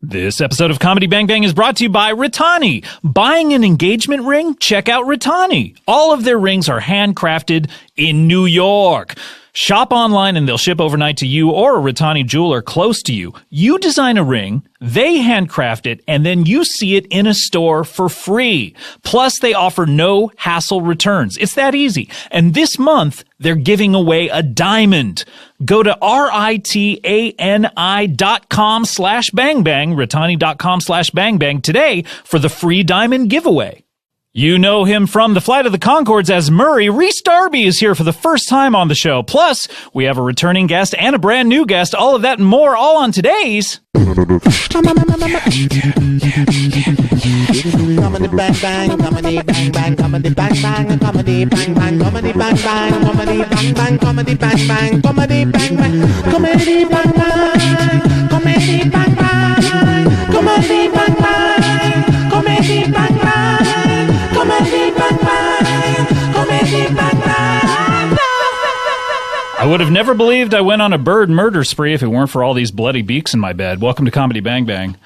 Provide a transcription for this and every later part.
This episode of Comedy Bang Bang is brought to you by Ritani. Buying an engagement ring? Check out Ritani. All of their rings are handcrafted in New York. Shop online and they'll ship overnight to you or a Ritani jeweler close to you. You design a ring, they handcraft it, and then you see it in a store for free. Plus, they offer no hassle returns. It's that easy. And this month, they're giving away a diamond. Go to ritani.com/bangbang, ritani.com/bangbang today for the free diamond giveaway. You know him from the Flight of the Conchords as Murray. Rhys Darby is here for the first time on the show. Plus, we have a returning guest and a brand new guest. All of that and more, all on today's... Comedy bang bang, comedy bang bang, comedy bang bang, comedy bang bang, comedy bang bang, comedy bang bang, comedy bang bang, comedy bang bang, comedy bang bang, comedy bang bang, comedy bang bang, comedy bang bang, comedy bang bang, comedy bang bang. I would have never believed I went on a bird murder spree if it weren't for all these bloody beaks in my bed. Welcome to Comedy Bang Bang.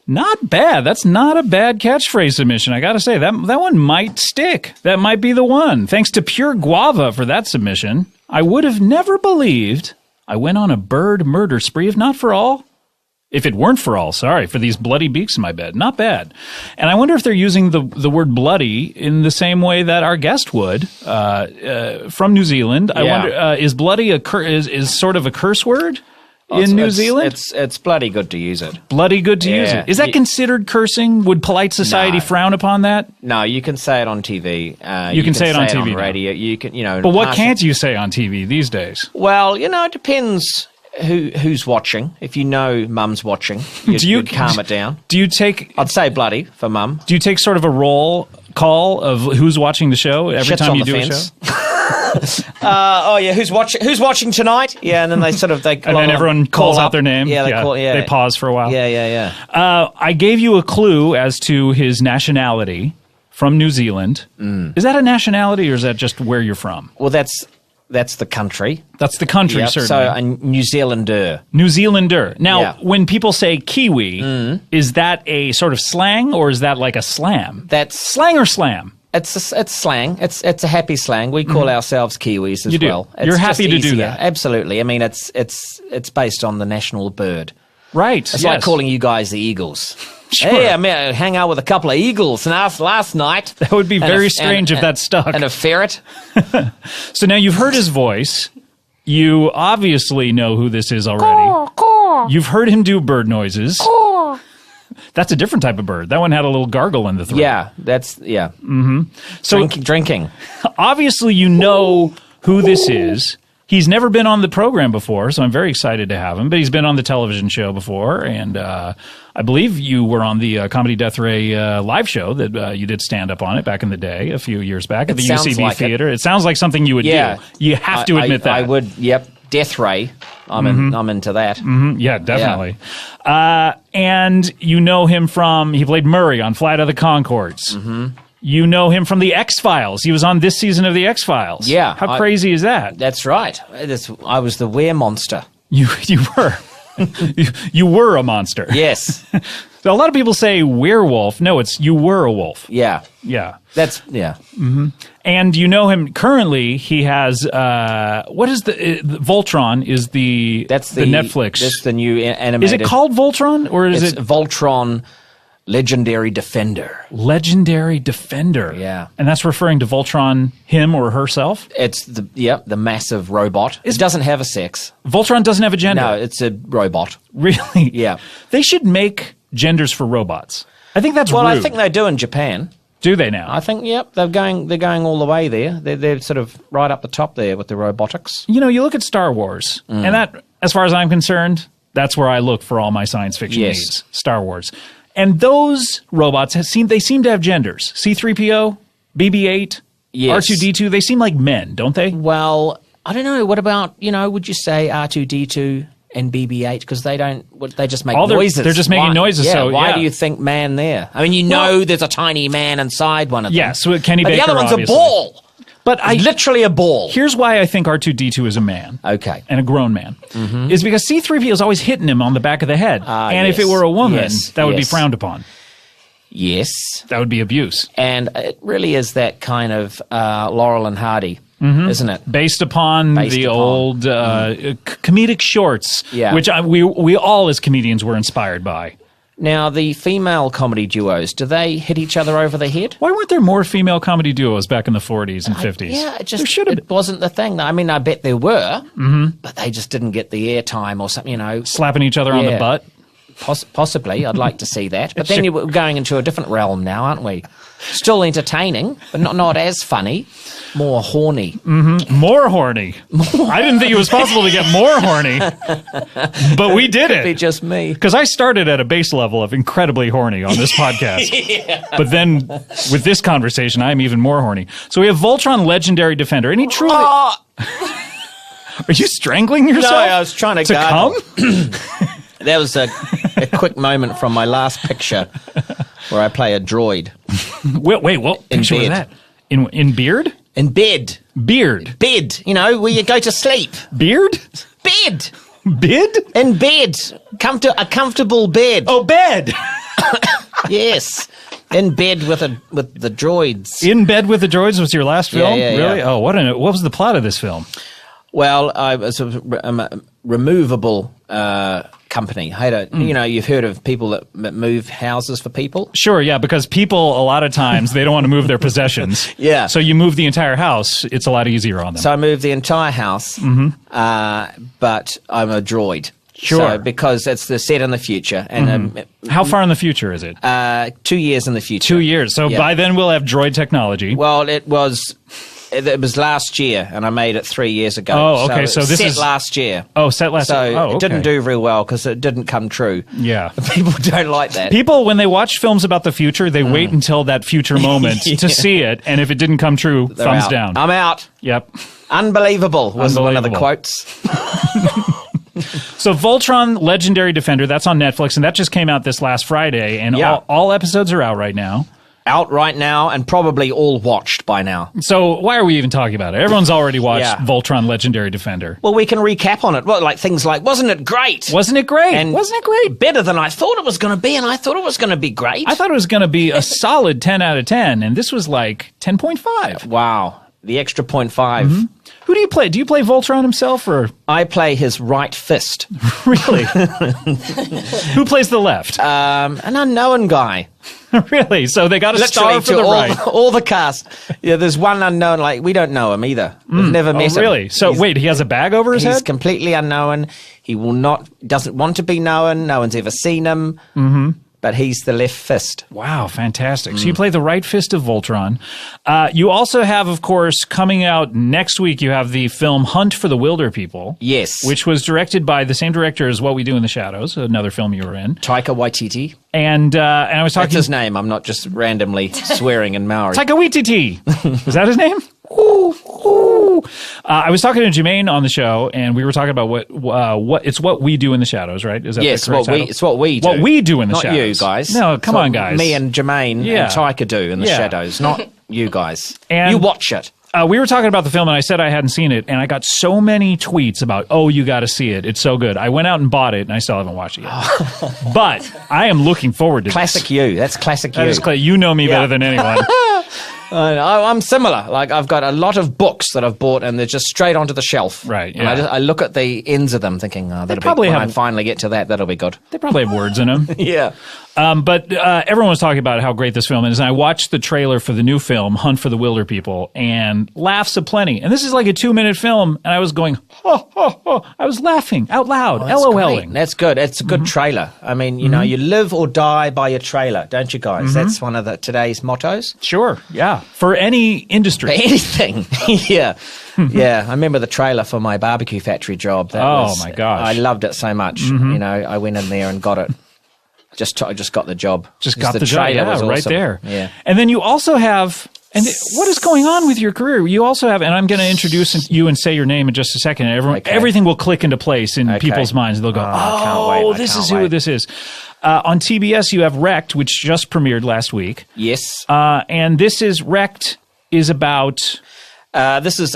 Not bad. That's not a bad catchphrase submission. I gotta say, that one might stick. That might be the one. Thanks to Pure Guava for that submission. I would have never believed I went on a bird murder spree if it weren't for these bloody beaks in my bed. Not bad. And I wonder if they're using the word bloody in the same way that our guest would from New Zealand. I wonder, is bloody is sort of a curse word? In New Zealand? It's bloody good to use it. Bloody good to use it. Is that considered cursing? Would polite society frown upon that? No, you can say it on TV. You can say it on TV, radio. You can, But what can't you say on TV these days? Well, it depends who's watching. If you know mum's watching, you'd calm it down. Do you take... I'd say bloody for mum. Do you take sort of a roll call of who's watching the show every time you do a show? Who's watching tonight? Yeah, and then and then everyone calls out their name. Yeah, they pause for a while. Yeah. I gave you a clue as to his nationality from New Zealand. Is that a nationality or is that just where you're from? Well, that's the country. That's the country, certainly. So a New Zealander. New Zealander. Now, when people say Kiwi, is that a sort of slang or is that like a slam? That's slang or slam? It's slang. It's a happy slang. We call ourselves Kiwis as well. You're happy to do that. Absolutely. I mean, it's based on the national bird. Right. It's like calling you guys the Eagles. Sure. Hey, I hang out with a couple of eagles last night. That would be very strange if that stuck. And a ferret. So now you've heard his voice. You obviously know who this is already. You've heard him do bird noises. That's a different type of bird. That one had a little gargle in the throat. Yeah, Mm-hmm. So drinking. Obviously, you know who this is. He's never been on the program before, so I'm very excited to have him. But he's been on the television show before, and I believe you were on the Comedy Death Ray live show that you did stand up on it back in the day, a few years back at the UCB Theater. It sounds like something you would do. You have to admit that. I would. Yep. Death Ray. I'm into that. Mm-hmm. Yeah, definitely. Yeah. And you know him from, he played Murray on Flight of the Conchords. Mm-hmm. You know him from the X-Files. He was on this season of the X-Files. Yeah. How crazy is that? That's right. I was the were-monster. You were. You were a monster. Yes. So a lot of people say werewolf. No, it's you were a wolf. Yeah. Yeah. Mm-hmm. And you know him currently. He has what is the Voltron is the Netflix. That's the new animated. Is it called Voltron or is it Voltron? Legendary Defender. Legendary Defender. Yeah. And that's referring to Voltron, him or herself? It's the massive robot. It doesn't have a sex. Voltron doesn't have a gender? No, it's a robot. Really? Yeah. They should make genders for robots. I think that's rude. I think they do in Japan. Do they now? I think, they're going all the way there. They're sort of right up the top there with the robotics. You look at Star Wars, and that, as far as I'm concerned, that's where I look for all my science fiction needs. Star Wars. And those robots seem to have genders. C-3PO, BB-8, R2-D2, they seem like men, don't they? Well, I don't know. What about, would you say R2-D2 and BB-8? Because they just make noises. They're just making noises. Yeah, so why do you think man there? I mean, there's a tiny man inside one of them. Yeah, so Kenny but Baker, the other one's obviously. a ball. But literally a ball. Here's why I think R2-D2 is a man. Okay. And a grown man. Is because C-3PO is always hitting him on the back of the head. And if it were a woman, that would be frowned upon. Yes. That would be abuse. And it really is that kind of Laurel and Hardy, isn't it? Based upon old comedic shorts, which we all as comedians were inspired by. Now, the female comedy duos, do they hit each other over the head? Why weren't there more female comedy duos back in the 40s and 50s? Yeah, it wasn't the thing. I mean, I bet there were, but they just didn't get the airtime or something, you know. Slapping each other on the butt? Possibly. I'd like to see that. But then we're going into a different realm now, aren't we? Still entertaining, but not as funny. More horny. More horny. I didn't think it was possible to get more horny, but we did it. Could be just me. Because I started at a base level of incredibly horny on this podcast. But then with this conversation, I'm even more horny. So we have Voltron Legendary Defender, and he truly... Are you strangling yourself? No, I was trying to come? That was a quick moment from my last picture where I play a droid. Wait, what picture was that? In beard? In bed. Beard. Bed. You know, where you go to sleep. Beard? Bed. Bid? In bed. A comfortable bed. Oh, bed. Yes. In bed with the droids. In Bed with the Droids was your last film? Yeah, really? Yeah. Oh, what was the plot of this film? Well, I was a removable company. You know, you've heard of people that move houses for people? Sure, yeah, because people, a lot of times, they don't want to move their possessions. Yeah. So you move the entire house, it's a lot easier on them. So I moved the entire house, but I'm a droid. Sure. So, because it's the set in the future. And how far in the future is it? 2 years in the future. 2 years. So by then we'll have droid technology. Well, it was last year, and I made it 3 years ago. Oh, okay. So this is last year. Oh, set last year. So it didn't do very well because it didn't come true. Yeah. People don't like that. People, when they watch films about the future, they wait until that future moment to see it, and if it didn't come true, thumbs down. I'm out. Yep. Unbelievable was one of the quotes. So Voltron Legendary Defender, that's on Netflix, and that just came out this last Friday, and all episodes are out right now. Out right now, and probably all watched by now. So why are we even talking about it? Everyone's already watched Voltron Legendary Defender. Well, we can recap on it. Well, like things like, wasn't it great? Wasn't it great? And wasn't it great? Better than I thought it was going to be, and I thought it was going to be great. I thought it was going to be a solid 10 out of 10, and this was like 10.5. Wow. The extra 0.5. Who do you play? Do you play Voltron himself, or...? I play his right fist. Really? Who plays the left? An unknown guy. Really? So they got a star for the right. All the cast. Yeah, there's one unknown, like, we don't know him either. We've never met him. Really? So wait, he has a bag over his head? He's completely unknown. He doesn't want to be known. No one's ever seen him. But he's the left fist. Wow, fantastic. So you play the right fist of Voltron. You also have, of course, coming out next week, you have the film Hunt for the Wilder People. Yes. Which was directed by the same director as What We Do in the Shadows, another film you were in. Taika Waititi. And I was talking... That's his name. I'm not just randomly swearing in Maori. Taika Waititi. Is that his name? I was talking to Jermaine on the show, and we were talking about what it's What We Do in the Shadows, right? Is that yes, the correct title? It's what we do. What we do in the shadows. Not you guys. No, come on, guys. Me and Jermaine and Taika do in the shadows, not you guys. And you watch it. We were talking about the film, and I said I hadn't seen it, and I got so many tweets about, oh, you got to see it. It's so good. I went out and bought it, and I still haven't watched it yet. But I am looking forward to Classic this. you. That's classic you. That is you know me better than anyone. I'm similar. Like, I've got a lot of books that I've bought, and they're just straight onto the shelf. Right, And I look at the ends of them thinking, when I finally get to that, that'll be good. They probably have words in them. Yeah. But everyone was talking about how great this film is, and I watched the trailer for the new film, Hunt for the Wilder People, and laughs aplenty. And this is like a 2-minute film, and I was going, I was laughing out loud, LOLing. That's good. It's a good trailer. I mean, you know, you live or die by your trailer, don't you guys? That's one of today's mottos. Sure, yeah. For any industry. For anything. Yeah. Yeah, I remember the trailer for my barbecue factory job. My gosh. I loved it so much. You know, I went in there and got it. I just got the job. Just got the job, was awesome. right there. Yeah. And then you also have, and what is going on with your career? You also have, and I'm going to introduce you and say your name in just a second. Everything will click into place in people's minds. They'll go, this is who this is. On TBS, you have Wrecked, which just premiered last week. Yes. And this is Wrecked is about... This is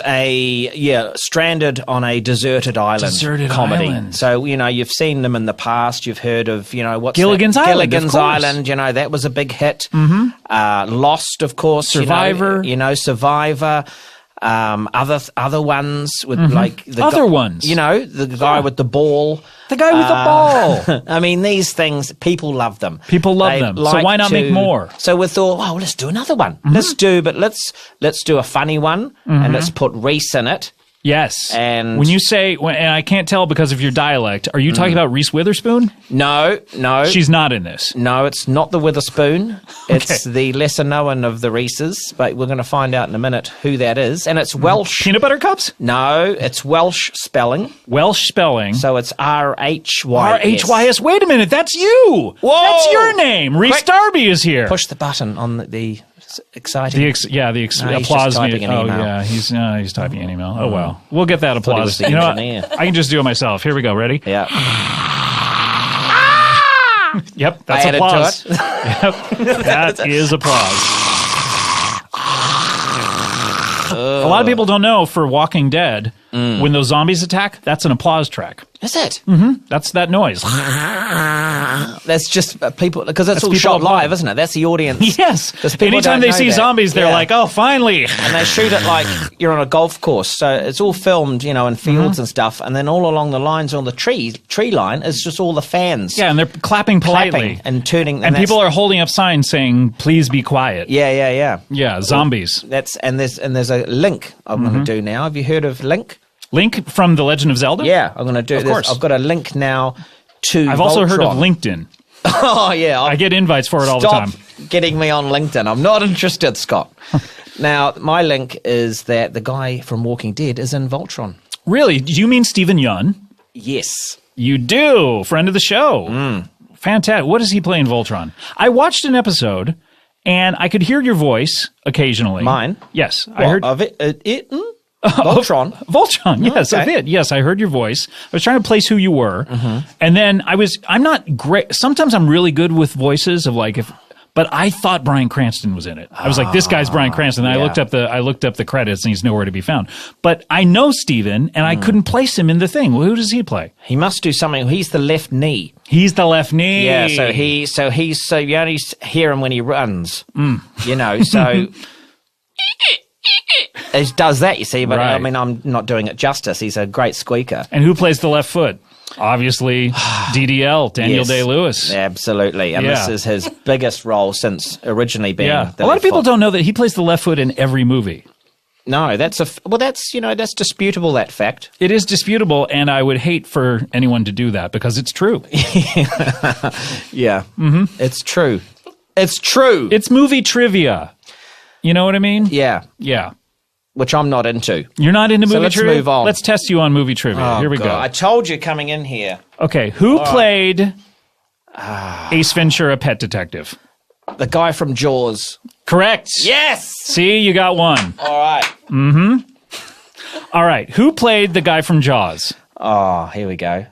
stranded on a deserted island comedy. Island. So, you've seen them in the past. You've heard of, what's Gilligan's that? Island. Gilligan's Island, that was a big hit. Mm-hmm. Lost, of course. Survivor. Survivor. Other ones with like the other ones. The guy with the ball. The guy with the ball. I mean, these things, people love them. People love them. So why not make more? So we thought, let's do another one. Let's do a funny one, and let's put Reese in it. Yes. And when you say, and I can't tell because of your dialect, are you talking about Reese Witherspoon? No. She's not in this. No, it's not the Witherspoon. It's the lesser known of the Reeses, but we're going to find out in a minute who that is. And it's Welsh. Peanut Butter Cups? No, it's Welsh spelling. Welsh spelling. So it's R-H-Y-S. R-H-Y-S. Wait a minute, that's you. Whoa. That's your name. Reese Darby is here. Push the button on the exciting. The he's applause just typing an email. yeah, he's typing an email. Oh well, we'll get that applause. He was the engineer. I can just do it myself. Here we go. Ready? Yeah. Yep, that's I added applause. to it. Yep, that is applause. A lot of people don't know for Walking Dead, when those zombies attack, that's an applause track. Is it? Mm-hmm. That's that noise. That's just people, because that's all people shot applaud. live, isn't it? That's the audience. Yes. People Anytime don't they know see that. zombies, they're like, oh, finally. And they shoot it like you're on a golf course. So it's all filmed, in fields and stuff. And then all along the lines on the tree line is just all the fans. Yeah, and they're clapping politely. And turning. And people are holding up signs saying, please be quiet. Yeah. Yeah, zombies. There's a link I'm going to do now. Have you heard of Link? Link from The Legend of Zelda? Yeah, I'm going to do this. Course. I've got a link now to I've also heard of Voltron. LinkedIn. Oh, yeah. I get invites for it all the time. Stop getting me on LinkedIn. I'm not interested, Scott. Now, my link is that the guy from Walking Dead is in Voltron. Really? Do you mean Stephen Yun? Yes. You do. Friend of the show. Fantastic. What does he play in Voltron? I watched an episode, and I could hear your voice occasionally. Mine? Yes. I heard Of it? Voltron. Voltron, yes, Okay. I did. Yes, I heard your voice. I was trying to place who you were. And then I'm not great. Sometimes I'm really good with voices of but I thought Bryan Cranston was in it. I was like, this guy's Bryan Cranston. And yeah. I looked up the credits and he's nowhere to be found. But I know Steven and I couldn't place him in the thing. Well, who does he play? He must do something. He's the left knee. He's the left knee. Yeah, so you only hear him when he runs. So he does that, you see, but Right. I mean, I'm not doing it justice. He's a great squeaker. And who plays the left foot? Obviously, DDL, Daniel Yes. Day-Lewis. Absolutely. And this is his biggest role since originally being Yeah. the A lot left of people foot. don't know that he plays the left foot in every movie. No, that's disputable, that fact. It is disputable, and I would hate for anyone to do that because it's true. Yeah. Mm-hmm. It's true. It's true. It's movie trivia. You know what I mean? Yeah. Yeah. Which I'm not into. You're not into movie let's trivia? move on. Let's test you on movie trivia. Here we go. I told you coming in here. Okay, who played Ace Ventura: Pet Detective? The guy from Jaws. Correct. Yes! See, you got one. All right. All right, who played the guy from Jaws? Oh, here we go.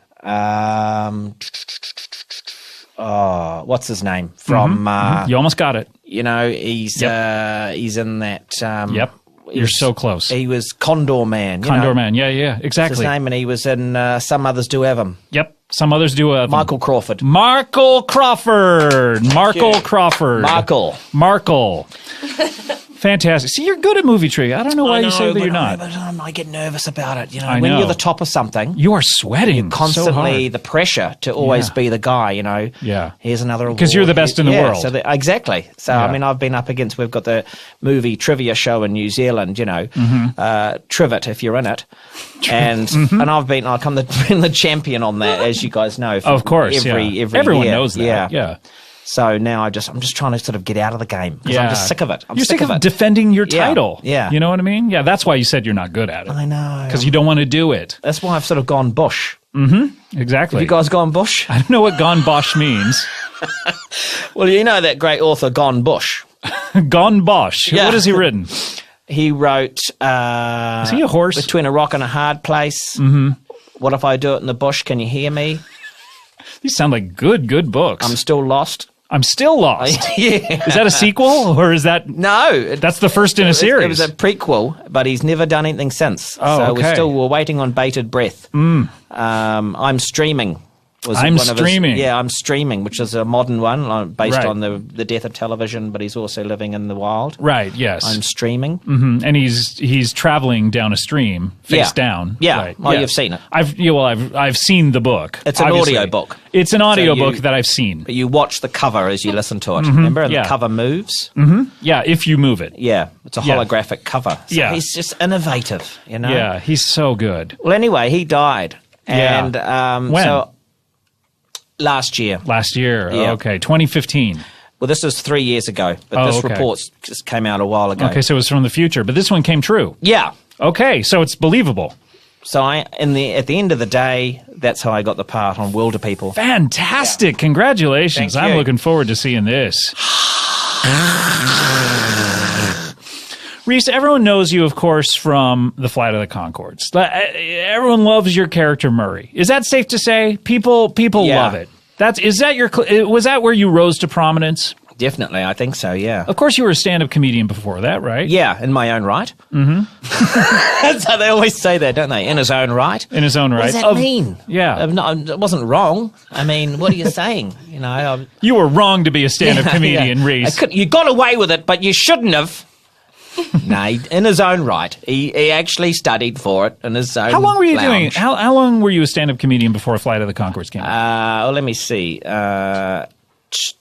What's his name? From, You almost got it. he's in that. Yep. You're so close. He was Condor Man. Condor Man. Yeah, That's exactly. his name, and he was in Some Others Do Have Him. Yep. Some others do a Michael Crawford. Markle Crawford. Markle. Fantastic. See, you're good at movie trivia. I don't know why you say that you're not. But I get nervous about it. I When know. you're the top of something, You are sweating constantly so hard. the pressure to always Yeah. be the guy. Yeah. Here's another award. 'Cause you're the best in the world. So exactly. So Yeah. I mean, I've been up against. We've got the movie trivia show in New Zealand. Trivet if you're in it, and I've been been the champion on that, as you guys know. Of course, every everyone year. knows that. Yeah. So now I'm just trying to sort of get out of the game because I'm just sick of it. You're sick of defending your Yeah, title. yeah. You know what I mean? Yeah, that's why you said you're not good at it. I know. Because you don't want to do it. That's why I've sort of gone bush. Exactly. Have you guys gone bush? I don't know what Gone Bosch means. Well, you know that great author, Gone Bush. Gone Bosch. Yeah. What has he written? He wrote... Is he a horse? Between a Rock and a Hard Place. Mm-hmm. What If I Do It in the Bush? Can you hear me? These sound like good books. I'm Still Lost. I'm still lost. Yeah. Is that a sequel, or is that... No. That's the first in a series. It was a prequel, but he's never done anything since. Oh, so okay. we're waiting on bated breath. I'm Streaming. I'm Streaming. I'm Streaming, which is a modern one based Right. on the death of television, but he's also living in the wild. Right, yes. I'm Streaming. And he's traveling down a stream, face down. Yeah. Right. Well, you've seen it. I've seen the book. It's an obviously. audio book. It's an audio So book that I've seen. But you watch the cover as you listen to it. Remember? And Yeah. the cover moves. Yeah, if you move it. Yeah. It's a Yeah. holographic cover. So Yeah. he's just innovative, you know? Yeah, he's so good. Well, anyway, he died. Yeah. And When? so last year. Last year. Yeah. Okay, 2015. Well, this was 3 years ago, but this okay. report just came out a while ago. Okay, so it was from the future, but this one came true. Yeah. Okay, so it's believable. So at the end of the day, that's how I got the part on Wilder People. Fantastic. Congratulations. Thank I'm you. looking forward to seeing this. Reese, everyone knows you, of course, from The Flight of the Conchords. Everyone loves your character, Murray. Is that safe to say? People Yeah. love it. Was that where you rose to prominence? Definitely, I think so, yeah. Of course, you were a stand-up comedian before that, right? Yeah, in my own right. Mm-hmm. That's how they always say that, don't they? In his own right. In his own right. What does that mean? Yeah. It wasn't wrong. I mean, what are you saying? You know, You were wrong to be a stand-up comedian, Reese. You got away with it, but you shouldn't have. No, in his own right. He actually studied for it in his own How long were you doing? lounge. How long were you a stand-up comedian before Flight of the Conchords came out? Well, let me see.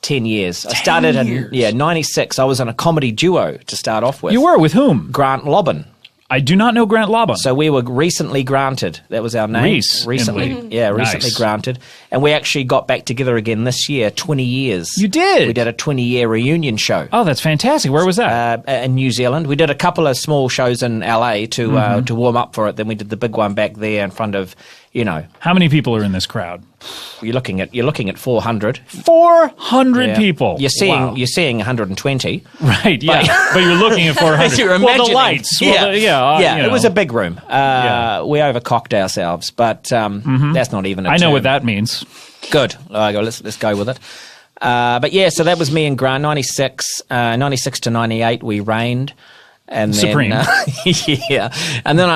10 years. I started in 96. I was in a comedy duo to start off with. You were with whom? Grant Lobbin. I do not know Grant Lobbin. So we were recently granted. That was our name. Reese, Recently. indeed. Yeah, recently Nice. granted. And we actually got back together again this year, 20 years. You did? We did a 20-year reunion show. Oh, that's fantastic. Where was that? In New Zealand. We did a couple of small shows in LA to warm up for it. Then we did the big one back there in front of, How many people are in this crowd? you're looking at 400. 400 Yeah. people. You're Wow. seeing 150. Right, yeah. But you're looking at 400. You're Well, the imagining. lights. Yeah, Yeah, it was a big room. Yeah. We overcocked ourselves, but that's not even a I know term. what that means. Good. Let's go with it. But yeah, so that was me and Grant. 96 to 98, we reigned. And Supreme. Then, yeah. And then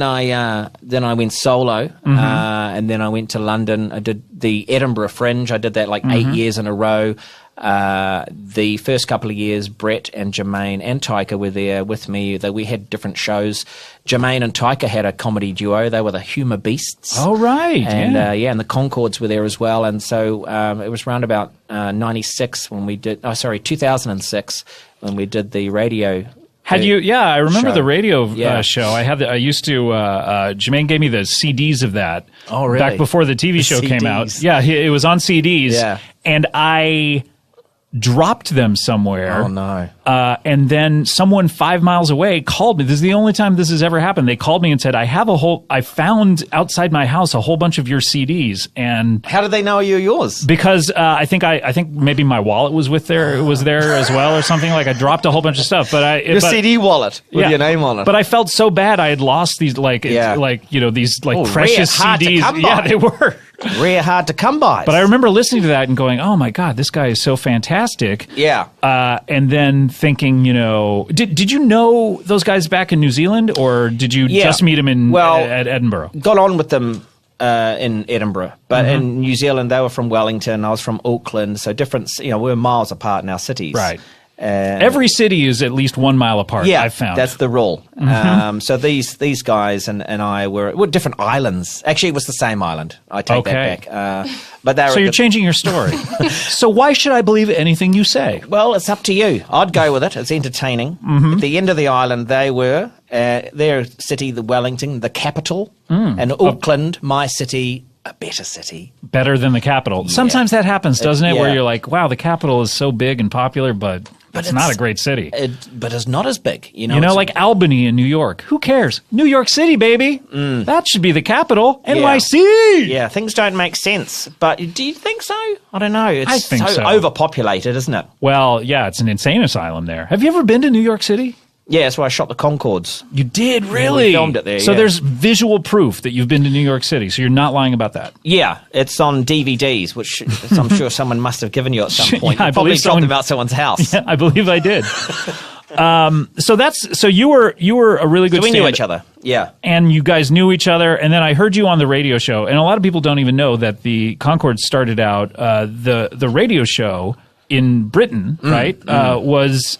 I went solo. And then I went to London. I did the Edinburgh Fringe. I did that 8 years in a row. The first couple of years, Brett and Jermaine and Taika were there with me. We had different shows. Jermaine and Taika had a comedy duo. They were the Humour Beasts. Oh, right. And yeah. and the Conchords were there as well. And so it was around about 96 when we did. 2006 when we did the radio. Had you? Yeah, I remember show. the radio Yeah. show. I used to. Jermaine gave me the CDs of that. Oh, really? Back before the TV show came out. CDs. Yeah, it was on CDs. Yeah. And I dropped them somewhere. Oh no! And then someone 5 miles away called me. This is the only time this has ever happened. They called me and said, I found outside my house a whole bunch of your CDs. And How did they know you're yours? because I think maybe my wallet was there as well or something. Like I dropped a whole bunch of stuff, but Your CD wallet with your name on it. But I felt so bad. I had lost these these precious rare, hard to CDs. come Yeah, by. they were. Rare, hard to come by. But I remember listening to that and going, "Oh my God, this guy is so fantastic." Yeah. And then thinking, did you know those guys back in New Zealand, or did you Yeah. just meet them at Edinburgh? Got on with them in Edinburgh, but in New Zealand they were from Wellington. I was from Auckland, so different. We were miles apart in our cities. Right. Every city is at least 1 mile apart. Yeah, I've found that's the rule. So these guys and I were different islands. Actually, it was the same island. I take that back. But they were So you're changing your story. So why should I believe anything you say? Well, it's up to you. I'd go with it. It's entertaining. At the end of the island, they were their city, the Wellington, the capital, and Auckland, my city. A better city. Better than the capital. Sometimes that happens, doesn't it? Where yeah. you're like, wow, the capital is so big and popular, but it's not a great city. But it's not as big. Like Albany in New York. Who cares? New York City, baby. That should be the capital. NYC. Yeah, things don't make sense. But do you think so? I don't know. It's I think so. overpopulated, isn't it? Well, yeah, it's an insane asylum there. Have you ever been to New York City? Yeah, that's where I shot the Concords. You did, really? We filmed it there, So yeah. there's visual proof that you've been to New York City, so you're not lying about that. Yeah, it's on DVDs, which I'm sure someone must have given you at some point. Yeah, I You probably believe talked someone- about someone's house. Yeah, I believe I did. So you were a really good So we knew stand- each other. Yeah. and you guys knew each other, and then I heard you on the radio show, and a lot of people don't even know that the Concord started out the radio show in Britain, right? Was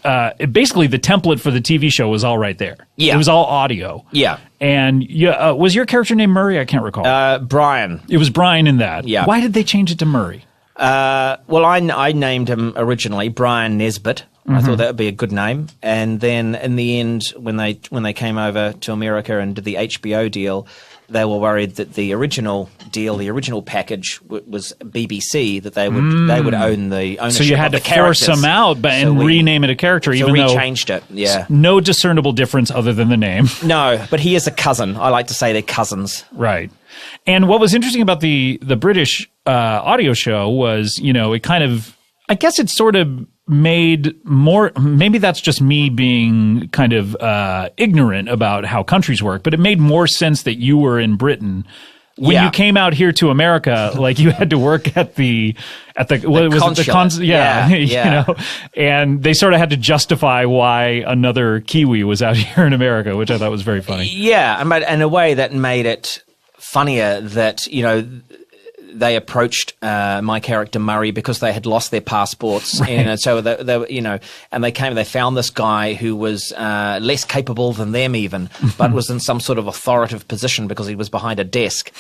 basically the template for the TV show was all right there. Yeah. It was all audio. Yeah. And was your character named Murray? I can't recall. Brian. It was Brian in that. Yeah. Why did they change it to Murray? Well, I named him originally Brian Nesbitt. I thought that would be a good name. And then in the end, when they came over to America and did the HBO deal, they were worried that the original deal, the original package was BBC, that they would own the ownership. So you had of to the force characters. them out and rename it a character, So even we though changed it. Yeah. no discernible difference other than the name. No, but he is a cousin. I like to say they're cousins. Right. And what was interesting about the British audio show was, it kind of, I guess it sort of made more, maybe that's just me being kind of ignorant about how countries work, but it made more sense that you were in Britain. When Yeah. you came out here to America, like you had to work at the what was it? consulate. Yeah. Yeah. And they sort of had to justify why another Kiwi was out here in America, which I thought was very funny. Yeah, and in a way that made it funnier that, they approached my character Murray because they had lost their passports, and so they were, and they found this guy who was less capable than them even, but was in some sort of authoritative position because he was behind a desk,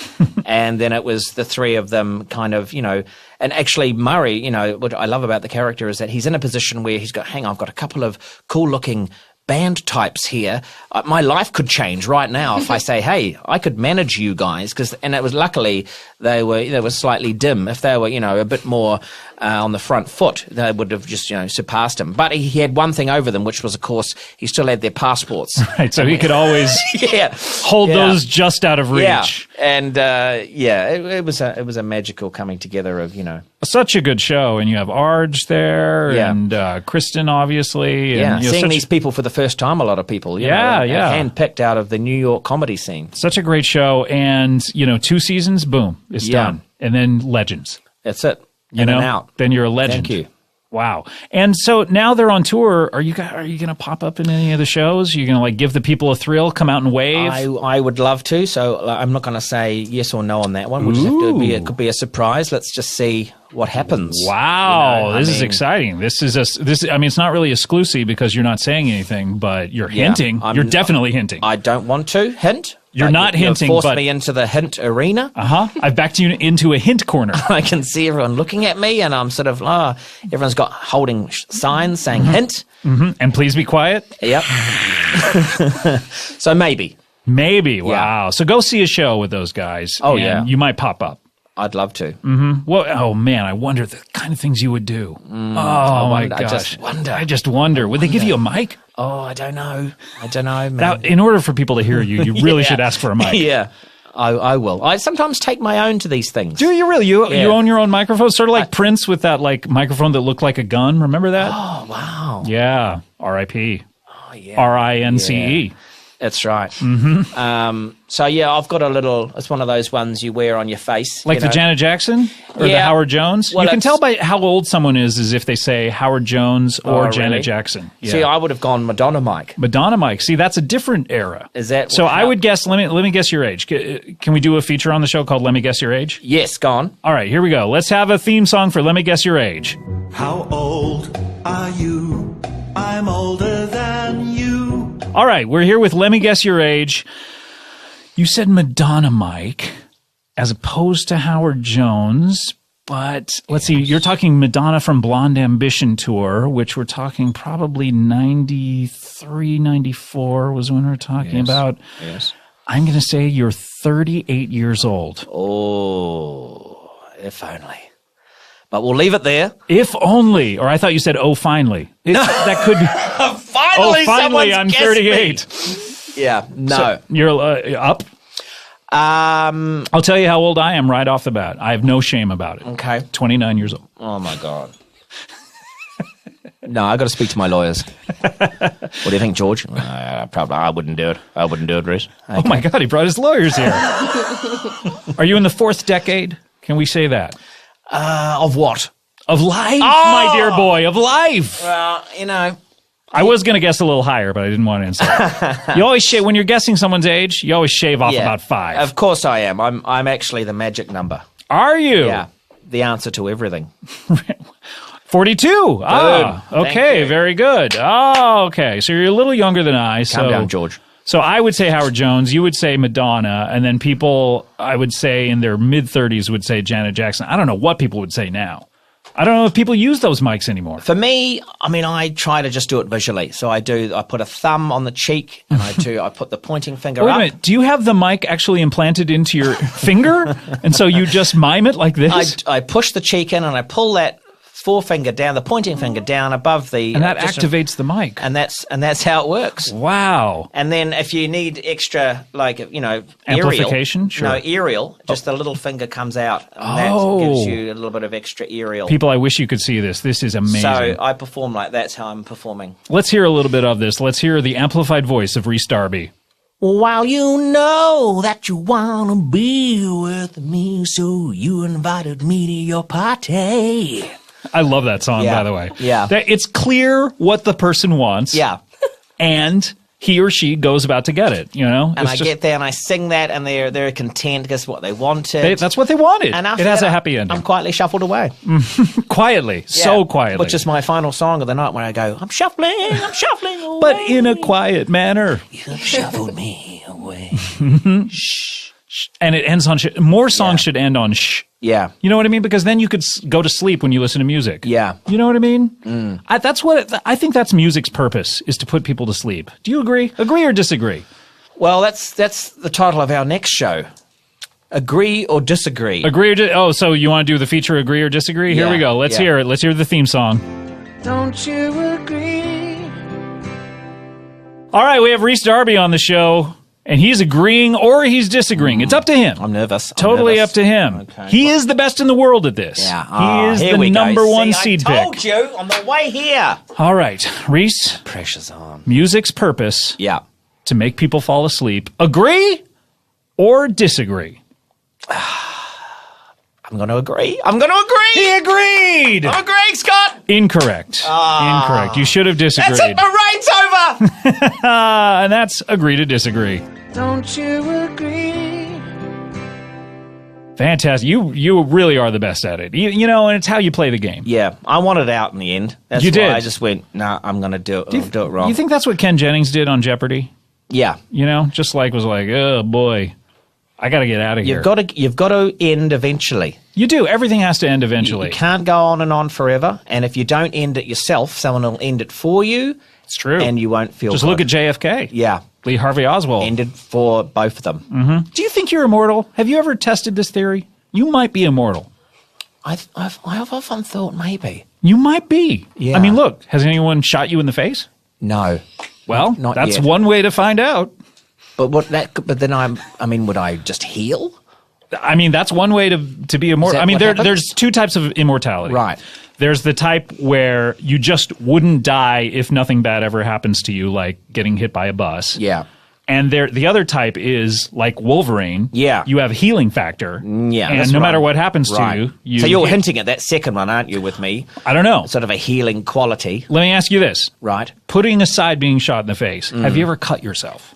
and then it was the three of them kind of, and actually Murray, what I love about the character is that he's in a position where he's got, hang on, I've got a couple of cool looking band types here. My life could change right now if I say, hey, I could manage you guys, and it was luckily they were slightly dim. If they were a bit more on the front foot, they would have just surpassed him. But he had one thing over them, which was, of course, he still had their passports. Right, so he could always hold those just out of reach. Yeah, and it was a magical coming together of Such a good show, and you have Arj there, and Kristen, obviously. And, seeing these people for the first time, a lot of people, handpicked out of the New York comedy scene. Such a great show, and 2 seasons, boom, it's done, and then legends. That's it. And out. Then you're a legend. Thank you. Wow. And so now they're on tour. Are you going to pop up in any of the shows? Are you going to give the people a thrill, come out and wave? I would love to. So I'm not going to say yes or no on that one. We'll just have to it could be a surprise. Let's just see what happens. Wow, this is exciting. This is it's not really exclusive because you're not saying anything, but you're hinting. You're definitely hinting. I don't want to hint. You're not hinting, forced but me into the hint arena. I've backed you into a hint corner. I can see everyone looking at me, and I'm sort of everyone's got holding signs saying hint. Mm-hmm. And please be quiet. Yep. So maybe. Wow. Yeah. So go see a show with those guys. Oh, and yeah. You might pop up. I'd love to. Well, oh man, I wonder the kind of things you would do. My gosh. I just wonder. Would they give you a mic? Oh, I don't know, man. Now, in order for people to hear you, you really should ask for a mic. Yeah, I will. I sometimes take my own to these things. Do you really? You own your own microphone? Sort of like Prince with that microphone that looked like a gun. Remember that? Oh, wow. Yeah. R.I.P. Oh, yeah. RINCE. Yeah. That's right. Mm-hmm. So, I've got a little, it's one of those ones you wear on your face. Like the Janet Jackson or the Howard Jones? Well, you can tell by how old someone is if they say Howard Jones or Janet Jackson. Yeah. See, I would have gone Madonna mic. Madonna mic. See, that's a different era. Is that? So I would guess, let me guess your age. Can we do a feature on the show called Let Me Guess Your Age? Yes, go on. All right, here we go. Let's have a theme song for Let Me Guess Your Age. How old are you? I'm older than you. All right, we're here with Let Me Guess Your Age. You said Madonna mic as opposed to Howard Jones, but let's see, you're talking Madonna from Blonde Ambition Tour, which we're talking probably 93, 94 was when we're talking about. Yes. I'm going to say you're 38 years old. Oh, if only. But we'll leave it there. If only, or I thought you said, oh, finally. That could be. Finally, I'm 38. Yeah, no. So you're up? I'll tell you how old I am right off the bat. I have no shame about it. Okay. 29 years old. Oh, my God. No, I got to speak to my lawyers. What do you think, George? Probably, I wouldn't do it. I wouldn't do it, Reese. Oh my God, he brought his lawyers here. Are you in the 4th decade? Can we say that? Of what? Of life, my dear boy, of life. Well, you know. I was going to guess a little higher, but I didn't want to insult. You always when you're guessing someone's age, you always shave off about 5. Of course I am. I'm actually the magic number. Are you? Yeah. The answer to everything. 42. Ah, Thank okay, you. very good. Oh, okay. So you're a little younger than I. Calm down, George. So I would say Howard Jones, you would say Madonna, and then people, I would say in their mid-30s would say Janet Jackson. I don't know what people would say now. I don't know if people use those mics anymore. For me, I mean, I try to just do it visually. So I put a thumb on the cheek, and I put the pointing finger Wait up. a minute. Do you have the mic actually implanted into your finger? And so you just mime it like this? I push the cheek in, and I pull that forefinger down, the pointing finger down above the... And that activates the mic. And that's how it works. Wow. And then if you need extra, like, you know, Amplification? aerial, Sure. No, aerial, just the little finger comes out. And that gives you a little bit of extra aerial. People, I wish you could see this. This is amazing. So I perform like that's how I'm performing. Let's hear a little bit of this. Let's hear the amplified voice of Reese Darby. While you know that you want to be with me, so you invited me to your party. I love that song, Yeah. by the way. Yeah. It's clear what the person wants. Yeah. And he or she goes about to get it, you know? And I get there and I sing that and they're content because what they wanted. That's what they wanted. And It after has that, a happy ending. I'm quietly shuffled away. Quietly. So quietly. Which is my final song of the night where I go, I'm shuffling away. but in a quiet manner. You've shuffled me away. And it ends on more songs should end on shh. Yeah. You know what I mean? Because then you could go to sleep when you listen to music. Yeah. You know what I mean? I think that's music's purpose, is to put people to sleep. Do you agree? Agree or disagree? Well, that's the title of our next show. Agree or disagree. Agree or so you want to do the feature agree or disagree? Here Yeah, we go. Let's yeah. hear it. Let's hear the theme song. Don't you agree? All right, we have Rhys Darby on the show, and he's agreeing or he's disagreeing. It's up to him. I'm nervous. Totally up to him. Okay. He is the best in the world at this. Yeah. He is here the we go. number one See, seed I told pick. you on the way here. All right, Reese, Pressure's on. music's purpose Yeah. to make people fall asleep. Agree or disagree? I'm going to agree. I'm going to agree. He agreed. I'm agreeing, Scott. Incorrect. Incorrect. You should have disagreed. That's it. My reign's over. And that's agree to disagree. Don't you agree? Fantastic. You really are the best at it. You know, and it's how you play the game. Yeah, I wanted out in the end. That's You why did. I just went, nah, I'm going to do it. I'll do it wrong. You think that's what Ken Jennings did on Jeopardy? Yeah. You know, just was like, oh boy, I got to get out of here. You've got to end eventually. You do. Everything has to end eventually. You can't go on and on forever. And if you don't end it yourself, someone will end it for you. It's true. And you won't feel Just good. look at JFK. Yeah. Lee Harvey Oswald. Ended for both of them. Do you think you're immortal? Have you ever tested this theory? You might be immortal. I've often thought maybe. You might be. Yeah. I mean, look, has anyone shot you in the face? No. Well, Not that's yet. one way to find out. But then would I just heal? I mean, that's one way to be immortal. that I mean, what happens? there's two types of immortality. Right. There's the type where you just wouldn't die if nothing bad ever happens to you, like getting hit by a bus. Yeah. And the other type is like Wolverine. Yeah. You have healing factor. Yeah. And that's no right. matter what happens Right. to you. So you're hinting at that second one, aren't you, with me? I don't know. Sort of a healing quality. Let me ask you this. Right. Putting aside being shot in the face, have you ever cut yourself?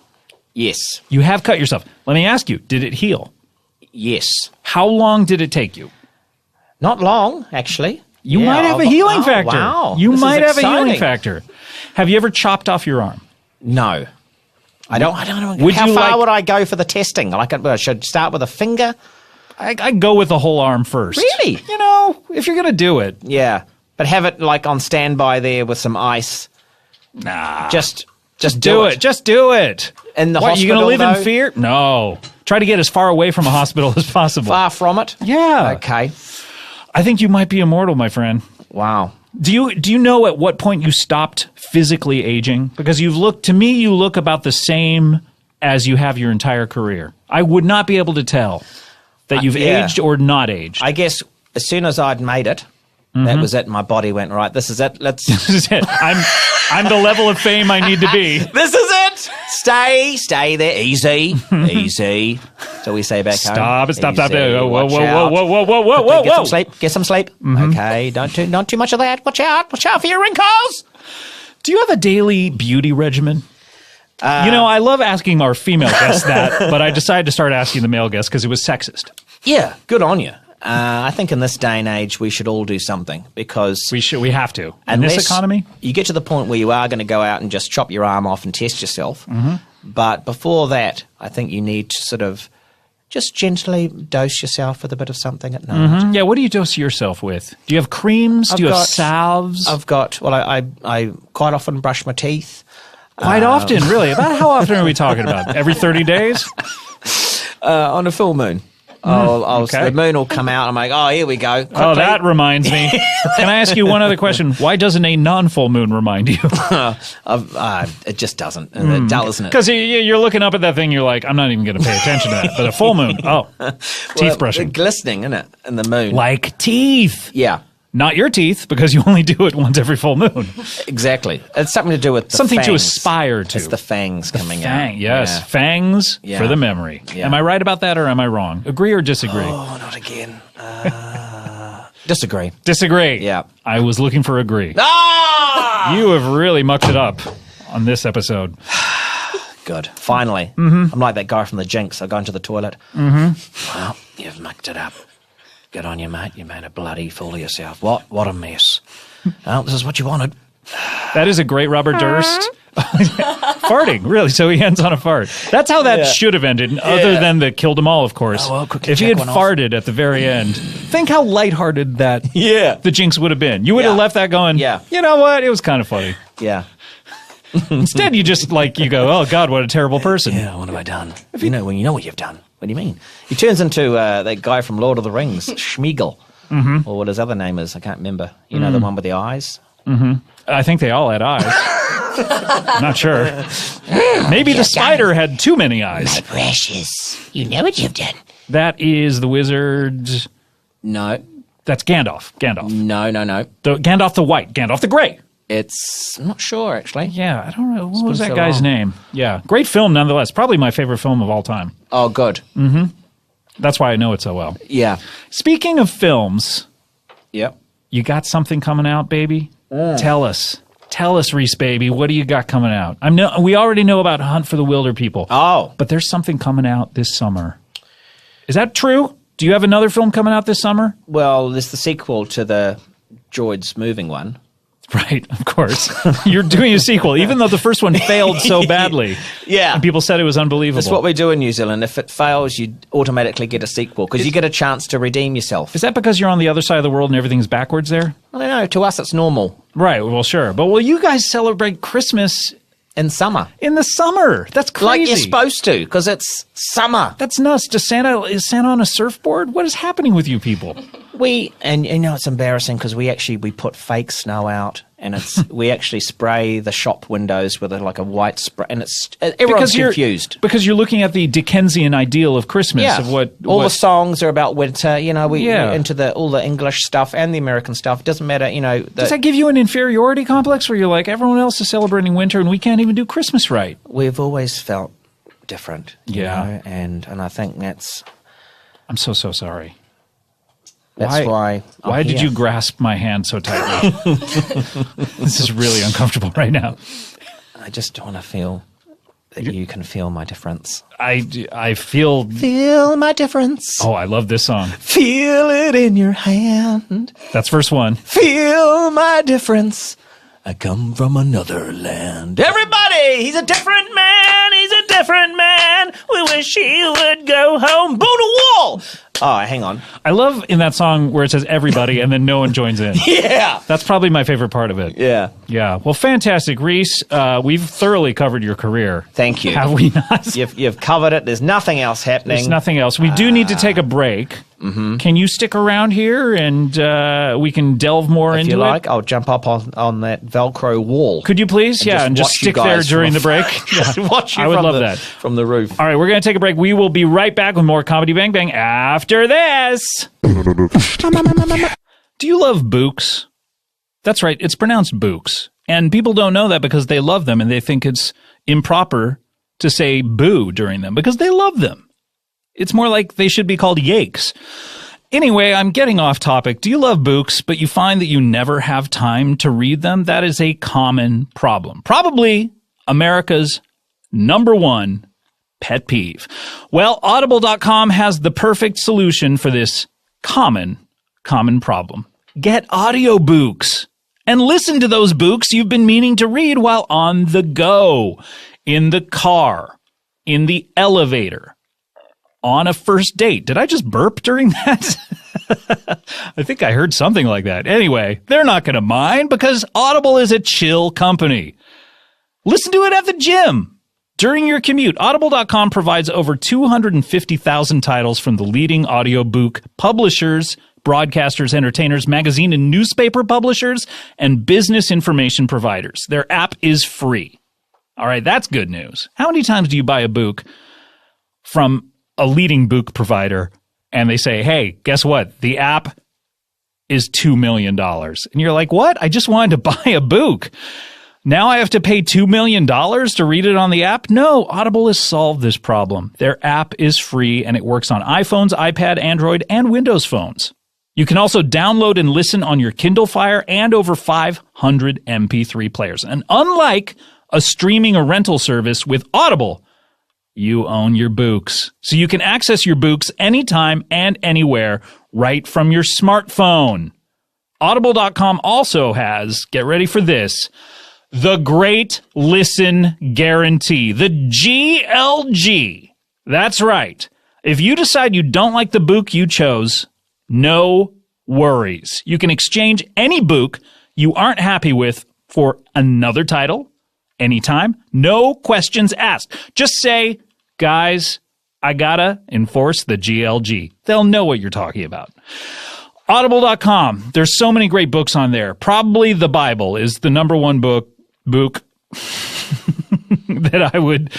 Yes. You have cut yourself. Let me ask you, did it heal? Yes. How long did it take you? Not long, actually. You Yeah, might have a healing factor. Wow. You This is might have a healing exciting. factor. Have you ever chopped off your arm? No. I don't know. Would How you far like- would I go for the testing? I should start with a finger? I'd go with the whole arm first. Really? You know, if you're going to do it. Yeah. But have it like on standby there with some ice. Nah. Just do it. Just do it. In the What, you going to hospital, live though? in fear? No. Try to get as far away from a hospital as possible. Far from it? Yeah. Okay. I think you might be immortal, my friend. Wow. Do you know at what point you stopped physically aging? Because you look about the same as you have your entire career. I would not be able to tell that you've yeah. aged or not aged. I guess as soon as I'd made it, That was it. My body went, right, this is it. Let's. This is it. I'm the level of fame I need to be. This is it. Stay there. Easy. Easy. So we say back home. Stop. Easy, Whoa, whoa, watch whoa, out. whoa, whoa, whoa, whoa, whoa, whoa. Get some sleep. Okay, not too much of that. Watch out for your wrinkles. Do you have a daily beauty regimen? I love asking our female guests that, but I decided to start asking the male guests because it was sexist. Yeah, good on you. I think in this day and age, we should all do something because We have to. In this economy? You get to the point where you are going to go out and just chop your arm off and test yourself. But before that, I think you need to sort of just gently dose yourself with a bit of something at night. Yeah, what do you dose yourself with? Do you have creams? Do you have salves? I quite often brush my teeth. Quite often, really? About how often are we talking about? Every 30 days? On a full moon. Okay. The moon will come out. I'm like, oh, here we go. Quickly. Oh, that reminds me. Can I ask you one other question? Why doesn't a non-full moon remind you? It just doesn't. It doesn't it? Because you're looking up at that thing, you're like, I'm not even going to pay attention to that. But a full moon, teeth brushing. Glistening, isn't it, in the moon? Like teeth. Yeah. Not your teeth, because you only do it once every full moon. Exactly. It's something to do with the something fangs. to aspire to. It's the fangs coming out. Yes, Yeah. fangs Yeah. for the memory. Yeah. Am I right about that or am I wrong? Agree or disagree? Oh, not again. Disagree. Disagree. Yeah. I was looking for agree. Ah! You have really mucked it up on this episode. Good. Finally. I'm like that guy from the Jinx. I go into the toilet. Well, you've mucked it up. Good on you, mate. You made a bloody fool of yourself. What a mess. Well, this is what you wanted. That is a great Robert Durst. Farting, really. So he ends on a fart. That's how that should have ended, other than the killed them all, of course. Oh, well, quickly if he check had one off. farted at the very end, think how lighthearted that the Jinx would have been. You would have Yeah. left that going, you know what? It was kind of funny. Yeah. Instead, you just you go, oh, God, what a terrible person. Yeah, what have I done? You know what you've done. What do you mean? He turns into that guy from Lord of the Rings, Schmeagol. Or what his other name is. I can't remember. You know, the one with the eyes? I think they all had eyes. I'm not sure. Maybe the spider had too many eyes. Precious, you know what you've done. That is the wizard. No. That's Gandalf. No. The Gandalf the White. Gandalf the Grey. I'm not sure, actually. Yeah, I don't know. What was that so guy's long. name? Yeah. Great film, nonetheless. Probably my favorite film of all time. Oh, good. That's why I know it so well. Yeah. Speaking of films, Yep. you got something coming out, baby? Tell us. Tell us, Reese, baby. What do you got coming out? We already know about Hunt for the Wilder People. Oh. But there's something coming out this summer. Is that true? Do you have another film coming out this summer? Well, there's the sequel to the Droids moving one. Right, of course. You're doing a sequel, even though the first one failed so badly. Yeah. And people said it was unbelievable. That's what we do in New Zealand. If it fails, you automatically get a sequel because you get a chance to redeem yourself. Is that because you're on the other side of the world and everything's backwards there? I don't know. To us, it's normal. Right, well, sure. But you guys celebrate Christmas In summer. in the summer. That's crazy. Like you're supposed to because it's summer. That's nuts. Is Santa on a surfboard? What is happening with you people? And you know it's embarrassing because we put fake snow out and we actually spray the shop windows with a white spray and everyone's confused. Because you're looking at the Dickensian ideal of Christmas. Yeah, Of what the songs are about winter. You know, we're Yeah. into all the English stuff and the American stuff. It doesn't matter. You know, does that give you an inferiority complex where you're like, everyone else is celebrating winter and we can't even do Christmas right? we've always felt different. You Yeah. know, and I think that's I'm so sorry. why. Why did you grasp my hand so tightly? This is really uncomfortable right now. I just want to feel that you can feel my difference. I feel. Feel my difference. Oh, I love this song. Feel it in your hand. That's verse 1. Feel my difference. I come from another land. Everybody, he's a different man. He's a different man. We wish he would go home. Boon a wall. Oh, hang on. I love in that song where it says everybody and then no one joins in. Yeah. That's probably my favorite part of it. Yeah. Yeah. Well, fantastic, Reese. We've thoroughly covered your career. Thank you. Have we not? You've covered it. There's nothing else happening. There's nothing else. We do need to take a break. Mm-hmm. Can you stick around here and we can delve more If into you like, it? I'll jump up on that Velcro wall. Could you please? Yeah, and just watch you stick there guys during the from break. Yeah. Watch you I would from love the, that. from the roof. All right, we're going to take a break. We will be right back with more Comedy Bang Bang after this. Do you love books? That's right. It's pronounced books. And people don't know that because they love them and they think it's improper to say boo during them because they love them. It's more like they should be called yakes. Anyway, I'm getting off topic. Do you love books, but you find that you never have time to read them? That is a common problem. Probably America's number one pet peeve. Well, Audible.com has the perfect solution for this common problem. Get audiobooks and listen to those books you've been meaning to read while on the go, in the car, in the elevator, on a first date. Did I just burp during that? I think I heard something like that. Anyway, they're not going to mind because Audible is a chill company. Listen to it at the gym. During your commute, Audible.com provides over 250,000 titles from the leading audiobook publishers, broadcasters, entertainers, magazine and newspaper publishers, and business information providers. Their app is free. All right, that's good news. How many times do you buy a book from a leading book provider and they say, hey, guess what? The app is $2 million. And you're like, what? I just wanted to buy a book. Now I have to pay $2 million to read it on the app? No, Audible has solved this problem. Their app is free and it works on iPhones, iPad, Android, and Windows phones. You can also download and listen on your Kindle Fire and over 500 MP3 players. And unlike a streaming or rental service with Audible, you own your books. So you can access your books anytime and anywhere right from your smartphone. Audible.com also has, get ready for this, the Great Listen Guarantee, the GLG. That's right. If you decide you don't like the book you chose, no worries. You can exchange any book you aren't happy with for another title anytime. No questions asked. Just say, guys, I gotta enforce the GLG. They'll know what you're talking about. Audible.com. There's so many great books on there. Probably the Bible is the number one book that I would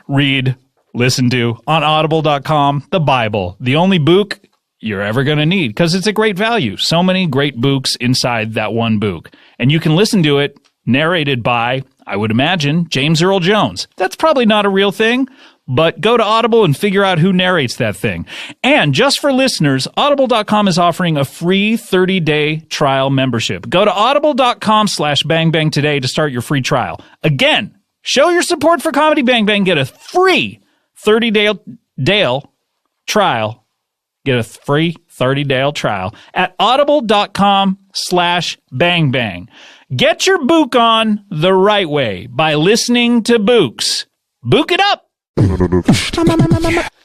read, listen to on Audible.com. The Bible, the only book you're ever going to need because it's a great value. So many great books inside that one book. And you can listen to it narrated by, I would imagine, James Earl Jones. That's probably not a real thing, but go to Audible and figure out who narrates that thing. And just for listeners, Audible.com is offering a free 30-day trial membership. Go to audible.com/bangbang today to start your free trial. Again, show your support for Comedy Bang Bang. Get a free 30-day trial. Get a free 30-day trial at audible.com/bangbang. Get your book on the right way by listening to Books. Book it up.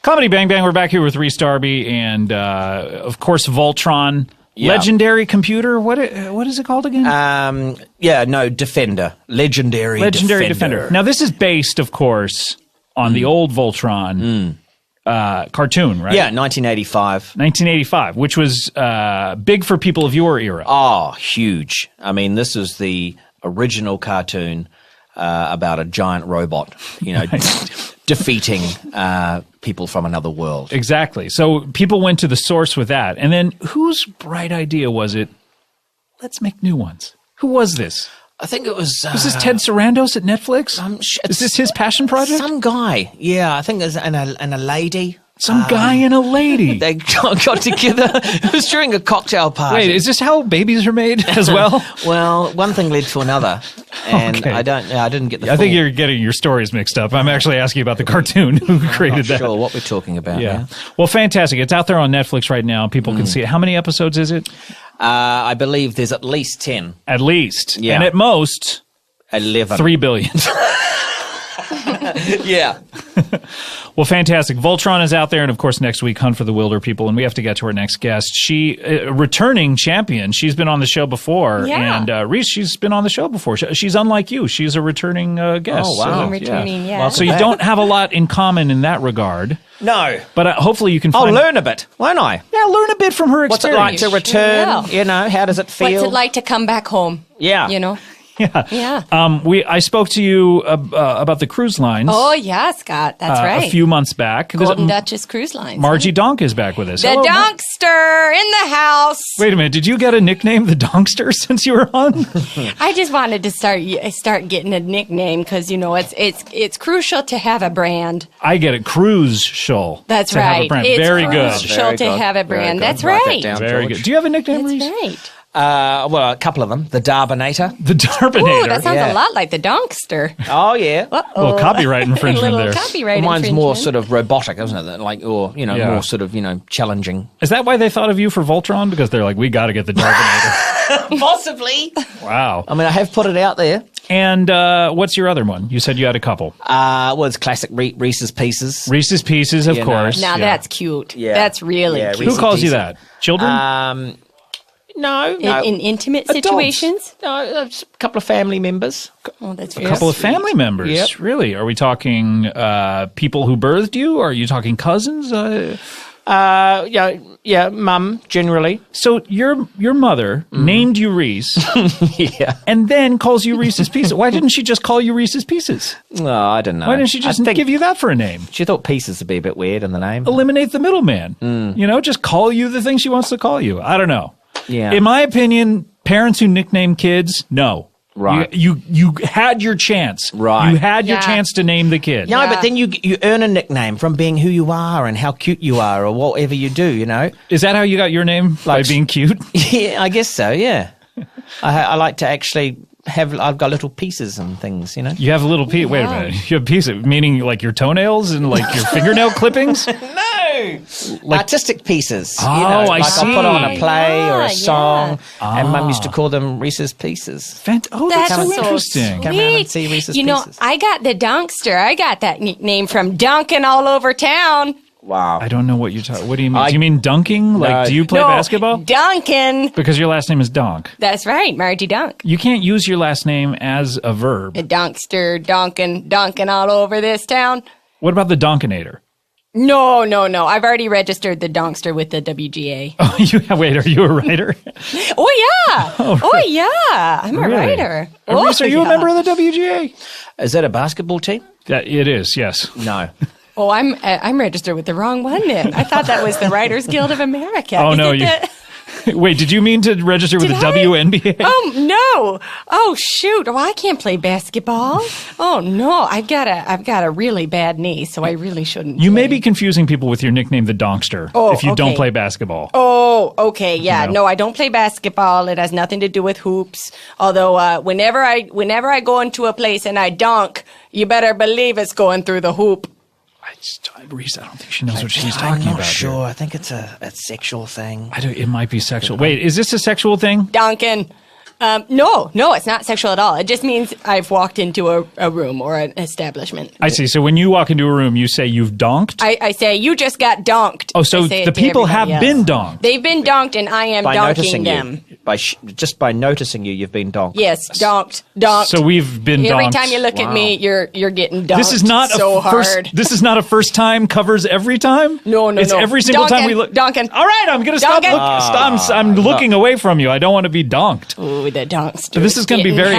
Comedy Bang Bang, we're back here with Reese Darby and, of course, Voltron. Yeah. Legendary computer? What is it called again? Defender. Legendary Defender. Now, this is based, of course, on the old Voltron cartoon, right? Yeah, 1985. 1985, which was big for people of your era. Oh, huge. I mean, this is the original cartoon about a giant robot, defeating people from another world. Exactly. So people went to the source with that. And then whose bright idea was it? Let's make new ones. Who was this? I think it was... Was this Ted Sarandos at Netflix? Is this his passion project? Some guy. Yeah, I think there's and a lady. Some guy and a lady. They got together. It was during a cocktail party. Wait, is this how babies are made as well? Well, one thing led to another, and okay. I didn't get the. I think you're getting your stories mixed up. I'm actually asking about the cartoon who created that. Sure, what we're talking about. Yeah. Well, fantastic. It's out there on Netflix right now. People can see it. How many episodes is it? I believe there's at least 10. At least, yeah. And at most 11. 3 billion. Yeah. Well, fantastic. Voltron is out there, and of course, next week, Hunt for the Wilder People, and we have to get to our next guest. She, returning champion, she's been on the show before, and Reese, she's been on the show before. She's unlike you. She's a returning guest. Oh, wow. I'm returning, yeah. Well, so you don't have a lot in common in that regard. No. But hopefully you can find... I'll learn a bit, won't I? Yeah, learn a bit from her experience. What's it like to return? How does it feel? What's it like to come back home? Yeah. Yeah. I spoke to you about the cruise lines. Oh, yeah, Scott. That's right. A few months back. Golden Duchess Cruise Lines. Margie Donk is back with us. The Hello, Donkster in the house. Wait a minute. Did you get a nickname, the Donkster, since you were on? I just wanted to start getting a nickname because, it's crucial to have a brand. I get it. Cruise-shul. That's to have a right. brand. It's Very good. crucial to have a brand. That's Write that right. down, Very George. good. Do you have a nickname, That's Reese? right. Well, a couple of them. The Darbinator. The Darbinator. Ooh, that sounds Yeah. a lot like the Donkster. Oh, yeah. Uh-oh. Little copyright infringement A little there. copyright Mine's infringement. more sort of robotic, isn't it? Yeah. More sort of, challenging. Is that why they thought of you for Voltron? Because they're like, we got to get the Darbinator. Possibly. Wow. I mean, I have put it out there. And what's your other one? You said you had a couple. It's classic Reese's Pieces. Reese's Pieces, of You know. course. Now Yeah. that's cute. Yeah. That's really Yeah, cute. Who calls you Reese's that? Children? No. In intimate Adults. situations? No, just a couple of family members. Oh, that's a very couple of sweet. family members. Yep. Really? Are we talking people who birthed you? Or are you talking cousins? Yeah, mum, generally. So your mother named you Reese Yeah. and then calls you Reese's Pieces. Why didn't she just call you Reese's Pieces? Oh, I don't know. Why didn't she just I think give you that for a name? She thought Pieces would be a bit weird in the name. Eliminate the middleman. Just call you the thing she wants to call you. I don't know. Yeah. In my opinion, parents who nickname kids, no. Right. You had your chance. Right. You had your Yeah. chance to name the kid. No, Yeah. but then you earn a nickname from being who you are and how cute you are or whatever you do, Is that how you got your name? By Like- being cute? Yeah, I guess so, yeah. I like to actually I've got little pieces and things, You have a little piece. Wait a Wow. minute. You have pieces, meaning like your toenails and like your fingernail clippings? No! Artistic pieces. Oh, I I I'll put on a see. play or Yeah, a song, yeah. and Mum used to call them Reese's Pieces. Oh, that's That's so so interesting. Come around and see Reese's Pieces. I got the Donkster. I got that nickname from Dunkin' all over town. Wow. I don't know what you're talking. What do you mean? I- Do you mean dunking? Like, No. do you play No, basketball? Dunkin'. Because your last name is Donk. That's right, Margie Dunk. You can't use your last name as a verb. The Donkster, Dunkin' all over this town. What about the Donkinator? No. I've already registered the Donkster with the WGA. Oh, wait, are you a writer? Oh, yeah. Oh, yeah. I'm a Really? writer. Reese, are you a yeah. member of the WGA? Is that a basketball team? It is, yes. No. Oh, I'm registered with the wrong one then. I thought that was the Writers Guild of America. Oh, Is no, it you- the- Wait, did you mean to register with Did the I? WNBA? Oh, no. Oh, shoot. Oh, I can't play basketball. Oh, no. I've got a really bad knee, so I really shouldn't. You may play. be confusing people with your nickname, the Donkster, Oh, if you don't okay. play basketball. Oh, okay. Yeah. No. No, I don't play basketball. It has nothing to do with hoops. Although, whenever I go into a place and I dunk, you better believe it's going through the hoop. Reese, I don't think she knows what she's talking I'm not about. sure. Here. I think it's a sexual thing. It might be sexual. Wait, is this a sexual thing? Duncan. No, it's not sexual at all. It just means I've walked into a room or an establishment. I see. So when you walk into a room, you say you've donked? I say, you just got donked. Oh, so I say it the to people have everybody been else. donked. They've been donked, and I am By donking noticing them. you. Just by noticing you, you've been donked. Yes, donked. So we've been Every donked. time you look at me, you're getting donked. This is not so a hard. first. This is not a first time covers every time. No, It's no. every single time we look. Duncan. All right, I'm gonna stop. Duncan. I'm looking away from you. I don't want to be donked. Ooh, the donkster. This is going to be very.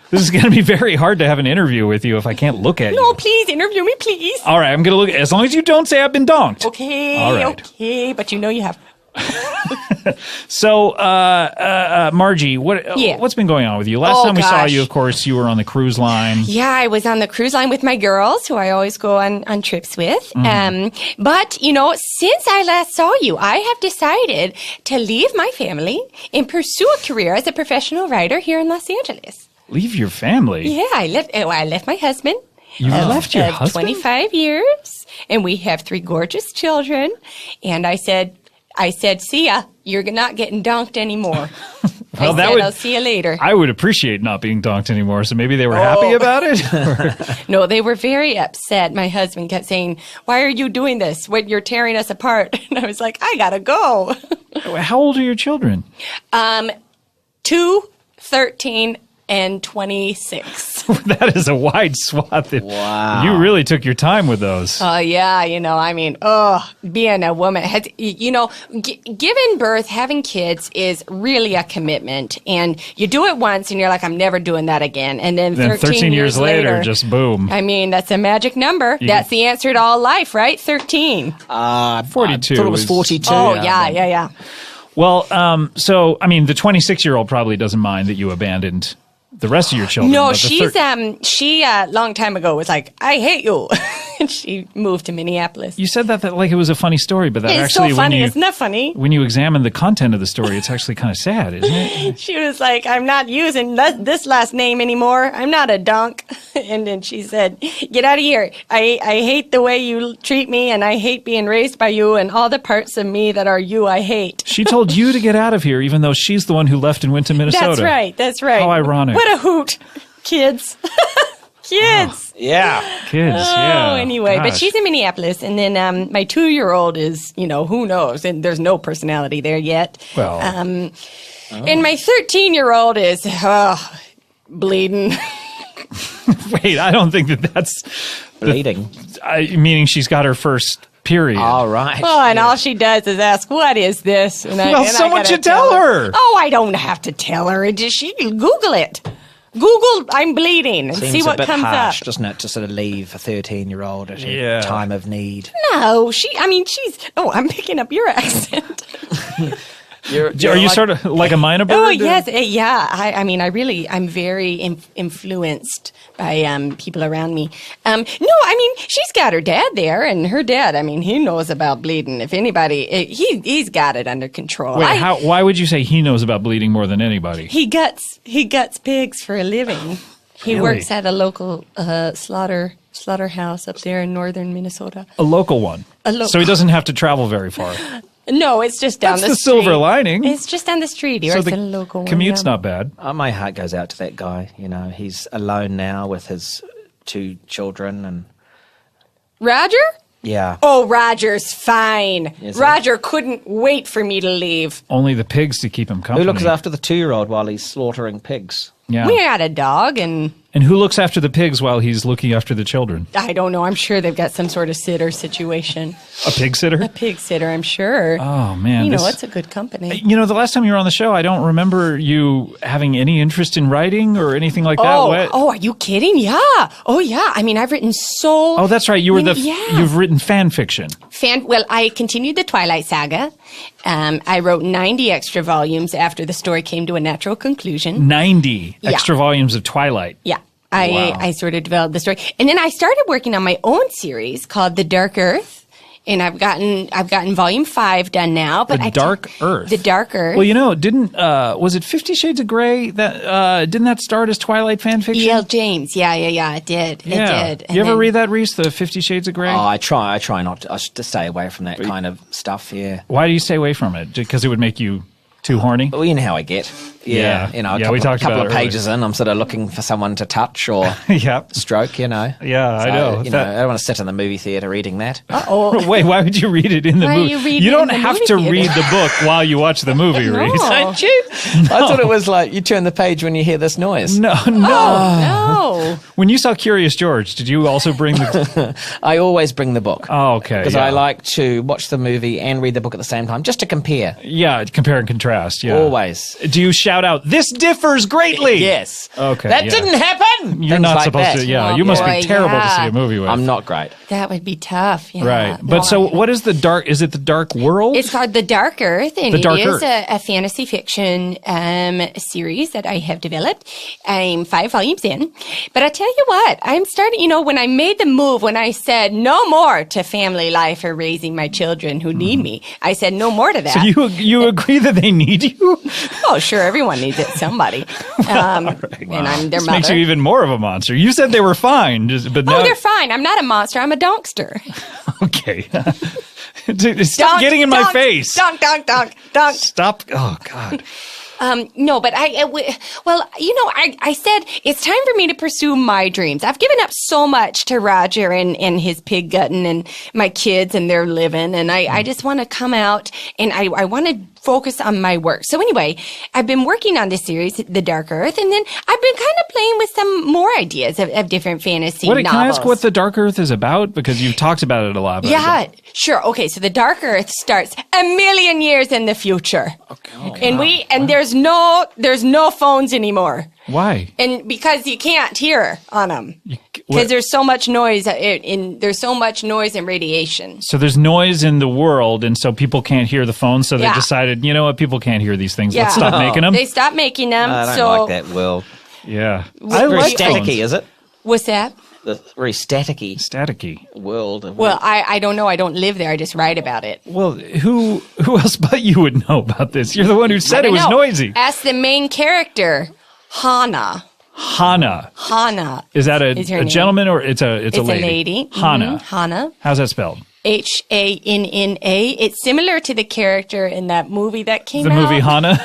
This is going to be very hard to have an interview with you if I can't look at No, you. please interview me, please. All right, I'm going to look. As long as you don't say I've been donked. Okay. All right. Okay, but you know you have. So, Margie, Yeah. what's been going on with you? Last Oh, time we saw gosh. you, of course, you were on the cruise line. Yeah, I was on the cruise line with my girls, who I always go on trips with. But, since I last saw you, I have decided to leave my family and pursue a career as a professional writer here in Los Angeles. Leave your family. Yeah, I left my husband. You left your husband? 25 years, and we have 3 gorgeous children. And I said, see ya. You're not getting donked anymore. Well, I'll see you later. I would appreciate not being donked anymore. So maybe they were happy about it. No, they were very upset. My husband kept saying, why are you doing this when you're tearing us apart? And I was like, I gotta go. How old are your children? 2, 13, and 26. That is a wide swath. Wow. You really took your time with those. Oh, yeah. Being a woman, giving birth, having kids is really a commitment. And you do it once and you're like, I'm never doing that again. And then 13 years later, just boom. That's a magic number. That's the answer to all life, right? 13. 42. I thought it was 42. Oh, yeah. Well, the 26-year-old probably doesn't mind that you abandoned the rest of your children. No, but she a long time ago was like, I hate you. And she moved to Minneapolis. You said that like it was a funny story, but that It's actually, so funny. Isn't that funny? when you examine the content of the story, it's actually kind of sad, isn't it? She was like, I'm not using this last name anymore. I'm not a donk. And then she said, get out of here. I hate the way you treat me, and I hate being raised by you, and all the parts of me that are you, I hate. She told you to get out of here, even though she's the one who left and went to Minnesota. That's right. How ironic. What a hoot. Kids. Kids. Yeah. Kids, yeah. Oh, anyway, but Gosh. she's in Minneapolis, and then my 2-year-old is, who knows, and there's no personality there yet. Well. And my 13-year-old is bleeding. Wait, I don't think that's Bleeding. meaning she's got her first period. All right. Oh, and all she does is ask, "What is this?" And someone gotta should tell her. Oh, I don't have to tell her. She can Google it. Google, I'm bleeding, and Seems see what a bit comes harsh, up. doesn't it, to sort of leave a 13-year-old at Yeah. a time of need. No, she's. Oh, I'm picking up your accent. You're Are you like- sort of like a minor bird? Oh yes, yeah. I'm very influenced by people around me. She's got her dad there, and her dad. He knows about bleeding. If anybody, he's got it under control. Wait, why would you say he knows about bleeding more than anybody? He guts pigs for a living. He Really? works at a local slaughterhouse up there in northern Minnesota. A local one. So he doesn't have to travel very far. No, it's just down That's the the street. silver lining. It's just down the street. He So works the at a local one. commute's yeah. not bad. My heart goes out to that guy. He's alone now with his 2 children, and Roger? yeah. Oh, Roger's fine. Is he? Roger couldn't wait for me to leave. Only the pigs to keep him Who company. looks after the 2-year-old while he's slaughtering pigs? Yeah. We got a dog, and And who looks after the pigs while he's looking after the children? I don't know. I'm sure they've got some sort of sitter situation. A pig sitter? A pig sitter, I'm sure. Oh, man. It's a good company. The last time you were on the show, I don't remember you having any interest in writing or anything like that. Are you kidding? Yeah. Oh, yeah. I've written so... Oh, that's right. You were Yeah. You've written fan fiction. I continued the Twilight Saga. I wrote 90 extra volumes after the story came to a natural conclusion. 90 Yeah. extra volumes of Twilight. Yeah. I sort of developed the story. And then I started working on my own series called The Dark Earth. And I've gotten volume 5 done now. But The Dark Earth. The Dark Earth. Well, was it 50 Shades of Grey that didn't that start as Twilight fan fiction? E.L. James. Yeah, it did. Yeah. It did. You ever read that, Reese? The 50 Shades of Grey? Oh, I try not to. I should just stay away from that kind of stuff. Yeah. Why do you stay away from it? Because it would make you too horny? Well, you know how I get. Yeah. A We talked couple about of it pages in, I'm sort of looking for someone to touch or Yeah. stroke. Yeah, I So, know. I don't want to sit in the movie theater reading that. Oh. Wait, why would you read it in the Why movie? are you reading don't it in the have movie to theater? read the book while you watch the movie, No. Reese. Don't you? I thought it was like you turn the page when you hear this noise. No. No. When you saw Curious George, did you also bring the... I always bring the book. Oh, okay. Because yeah. I like to watch the movie and read the book at the same time, just to compare. Yeah, compare and contrast, yeah. Always. Do you shout out, "This differs greatly"? Yes. Okay, That yeah. didn't happen. You're Things not like supposed that. to, yeah. Oh, You must boy, be terrible to yeah. see a movie with. I'm not great. That would be tough. Yeah. Right. But so what is is it the Dark World? It's called The Dark Earth, and The Dark it is Earth. a fantasy fiction series that I have developed. I'm 5 volumes in. But I tell you what, I'm starting, when I made the move, when I said no more to family life or raising my children who need me, I said no more to that. So you agree that they need you? Oh, sure, everyone needs it, somebody. And I'm their This mother. makes you even more of a monster. You said they were fine, but now... Oh, they're fine. I'm not a monster. I'm a donkster. Okay. Stop getting in my face. Donk. Stop. Oh, God. No, but I said it's time for me to pursue my dreams. I've given up so much to Roger and his pig gutting and my kids and their living, and I just want to come out and I want to focus on my work. So anyway, I've been working on this series, The Dark Earth, and then I've been kind of playing with some more ideas of different fantasy novels. Can I ask what The Dark Earth is about? Because you've talked about it a lot. Yeah, sure. Okay, so The Dark Earth starts 1,000,000 years in the future. Okay. And there's no phones anymore. Why? And because you can't hear on them. Because there's so much noise there's so much noise and radiation. So there's noise in the world, and so people can't hear the phone. So they decided, you know what, people can't hear these things. Yeah. Let's stop making them. They stopped making them. I don't like that world. Yeah, I like staticky, phones. is it? What's that? The very staticky Staticky world. Well, I don't know. I don't live there. I just write about it. Well, who else but you would know about this? You're the one who said it was noisy. Ask the main character, Hana. Hana. Is that a gentleman or it's a lady? It's a lady. Hana. Hana. How's that spelled? Hanna. It's similar to the character in that movie that came out. The movie Hana?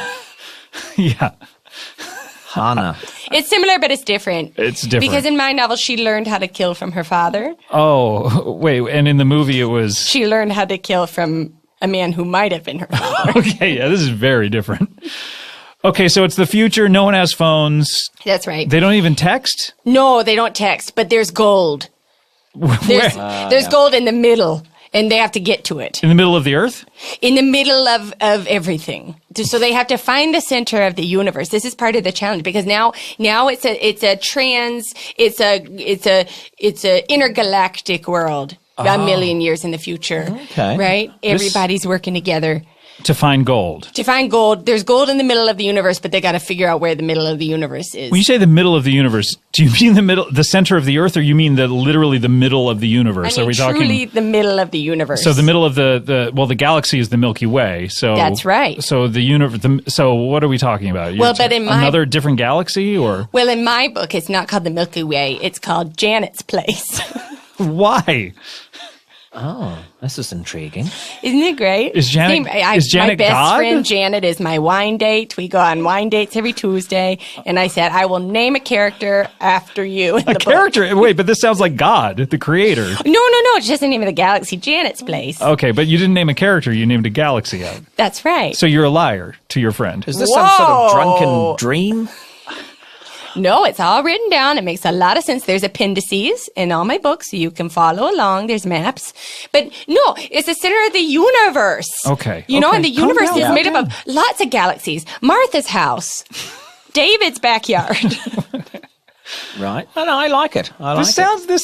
Yeah. Hana. It's similar, but it's different. It's different. Because in my novel, she learned how to kill from her father. Oh, wait. And in the movie, it was... She learned how to kill from a man who might have been her father. Okay, yeah, this is very different. Okay, so it's the future. No one has phones. That's right. They don't even text? No, they don't text, but there's gold. There's gold in the middle, and they have to get to it. In the middle of the earth? In the middle of everything. So they have to find the center of the universe. This is part of the challenge because now it's a intergalactic world. 1,000,000 years in the future. Okay. Right? Everybody's working together. To find gold. To find gold. There's gold in the middle of the universe, but they got to figure out where the middle of the universe is. When you say the middle of the universe, do you mean the center of the earth, or you mean literally the middle of the universe? I mean, truly the middle of the universe. So the middle of the galaxy is the Milky Way. So that's right. So the universe. So what are we talking about? Well, but in another different galaxy, or in my book, it's not called the Milky Way. It's called Janet's Place. Why? Oh, this is intriguing. Isn't it great? Is Janet my best God? friend Janet is my wine date. We go on wine dates every Tuesday. And I said, I will name a character after you in the book. Character? Wait, but this sounds like God, the creator. No. It's just the name of the galaxy, Janet's Place. Okay, but you didn't name a character. You named a galaxy out. That's right. So you're a liar to your friend. Is this some sort of drunken dream? No, it's all written down. It makes a lot of sense. There's appendices in all my books, so you can follow along. There's maps. But no, it's the center of the universe. Okay. You know, and the Calm universe down. is made up of lots of galaxies. Martha's house. David's backyard. Right. No, I like it. This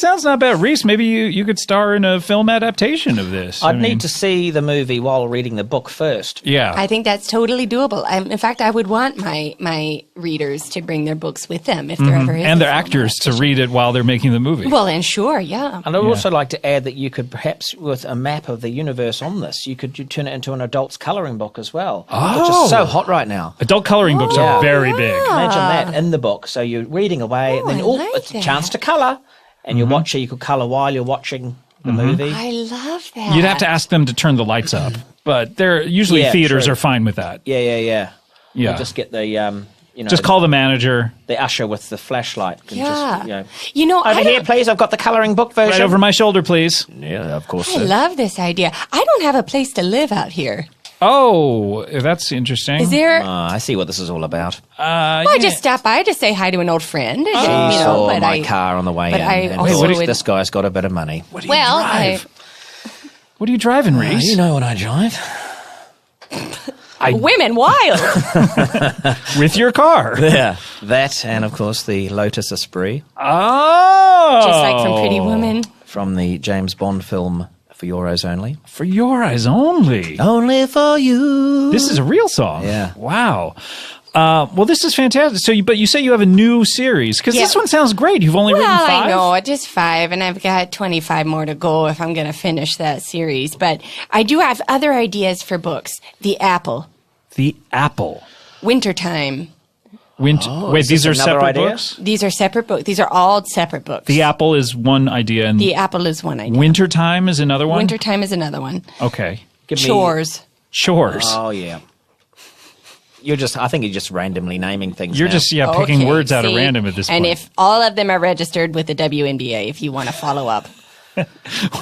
sounds not bad. Reese, maybe you could star in a film adaptation of this. I'd need to see the movie while reading the book first. Yeah. I think that's totally doable. In fact, I would want my readers to bring their books with them if there ever is. And their a film actors to adaptation. read it while they're making the movie. Well, and sure, yeah. And I'd also like to add that you could perhaps, with a map of the universe on this, you turn it into an adult's colouring book as well, which is so hot right now. Adult coloring books are very big. Imagine that in the book. So you're reading away, and then it's a chance to colour, and you could colour while you're watching the movie. I love that. You'd have to ask them to turn the lights up, but theaters true. are fine with that. Yeah. Yeah. We'll just get the Just call the manager. the usher with the flashlight. Can Yeah. just, You know, over here, please. I've got the colouring book version. Right over my shoulder, please. Yeah, of course. I love this idea. I don't have a place to live out here. Oh, that's interesting. Is there? I see what this is all about. Well, I just stopped by to say hi to an old friend. She saw my car on the way in. And also thought, this guy's got a bit of money. What do you drive? What are you driving, Reese? You know what I drive. Women wild. With your car. Yeah, that and of course the Lotus Esprit Oh. Just like from Pretty Woman. from the James Bond film For Your Eyes Only. For Your Eyes Only. Only for you. This is a real song. Yeah. Wow. Well, this is fantastic. So, but you say you have a new series because this one sounds great. You've only written 5. I know, just 5, and I've got 25 more to go if I'm going to finish that series. But I do have other ideas for books. The Apple. The Apple. Wintertime. Wait, these are separate idea? books? These are separate books. These are all separate books. The Apple is one idea, and The Apple is one idea. Wintertime is another one. Wintertime is another one. Okay. Give me- Chores. Chores. Oh, yeah. I think you're just randomly naming things. You're now. just picking Okay, words out at see? random at this point. And if all of them are registered with the WNBA, if you want to follow up.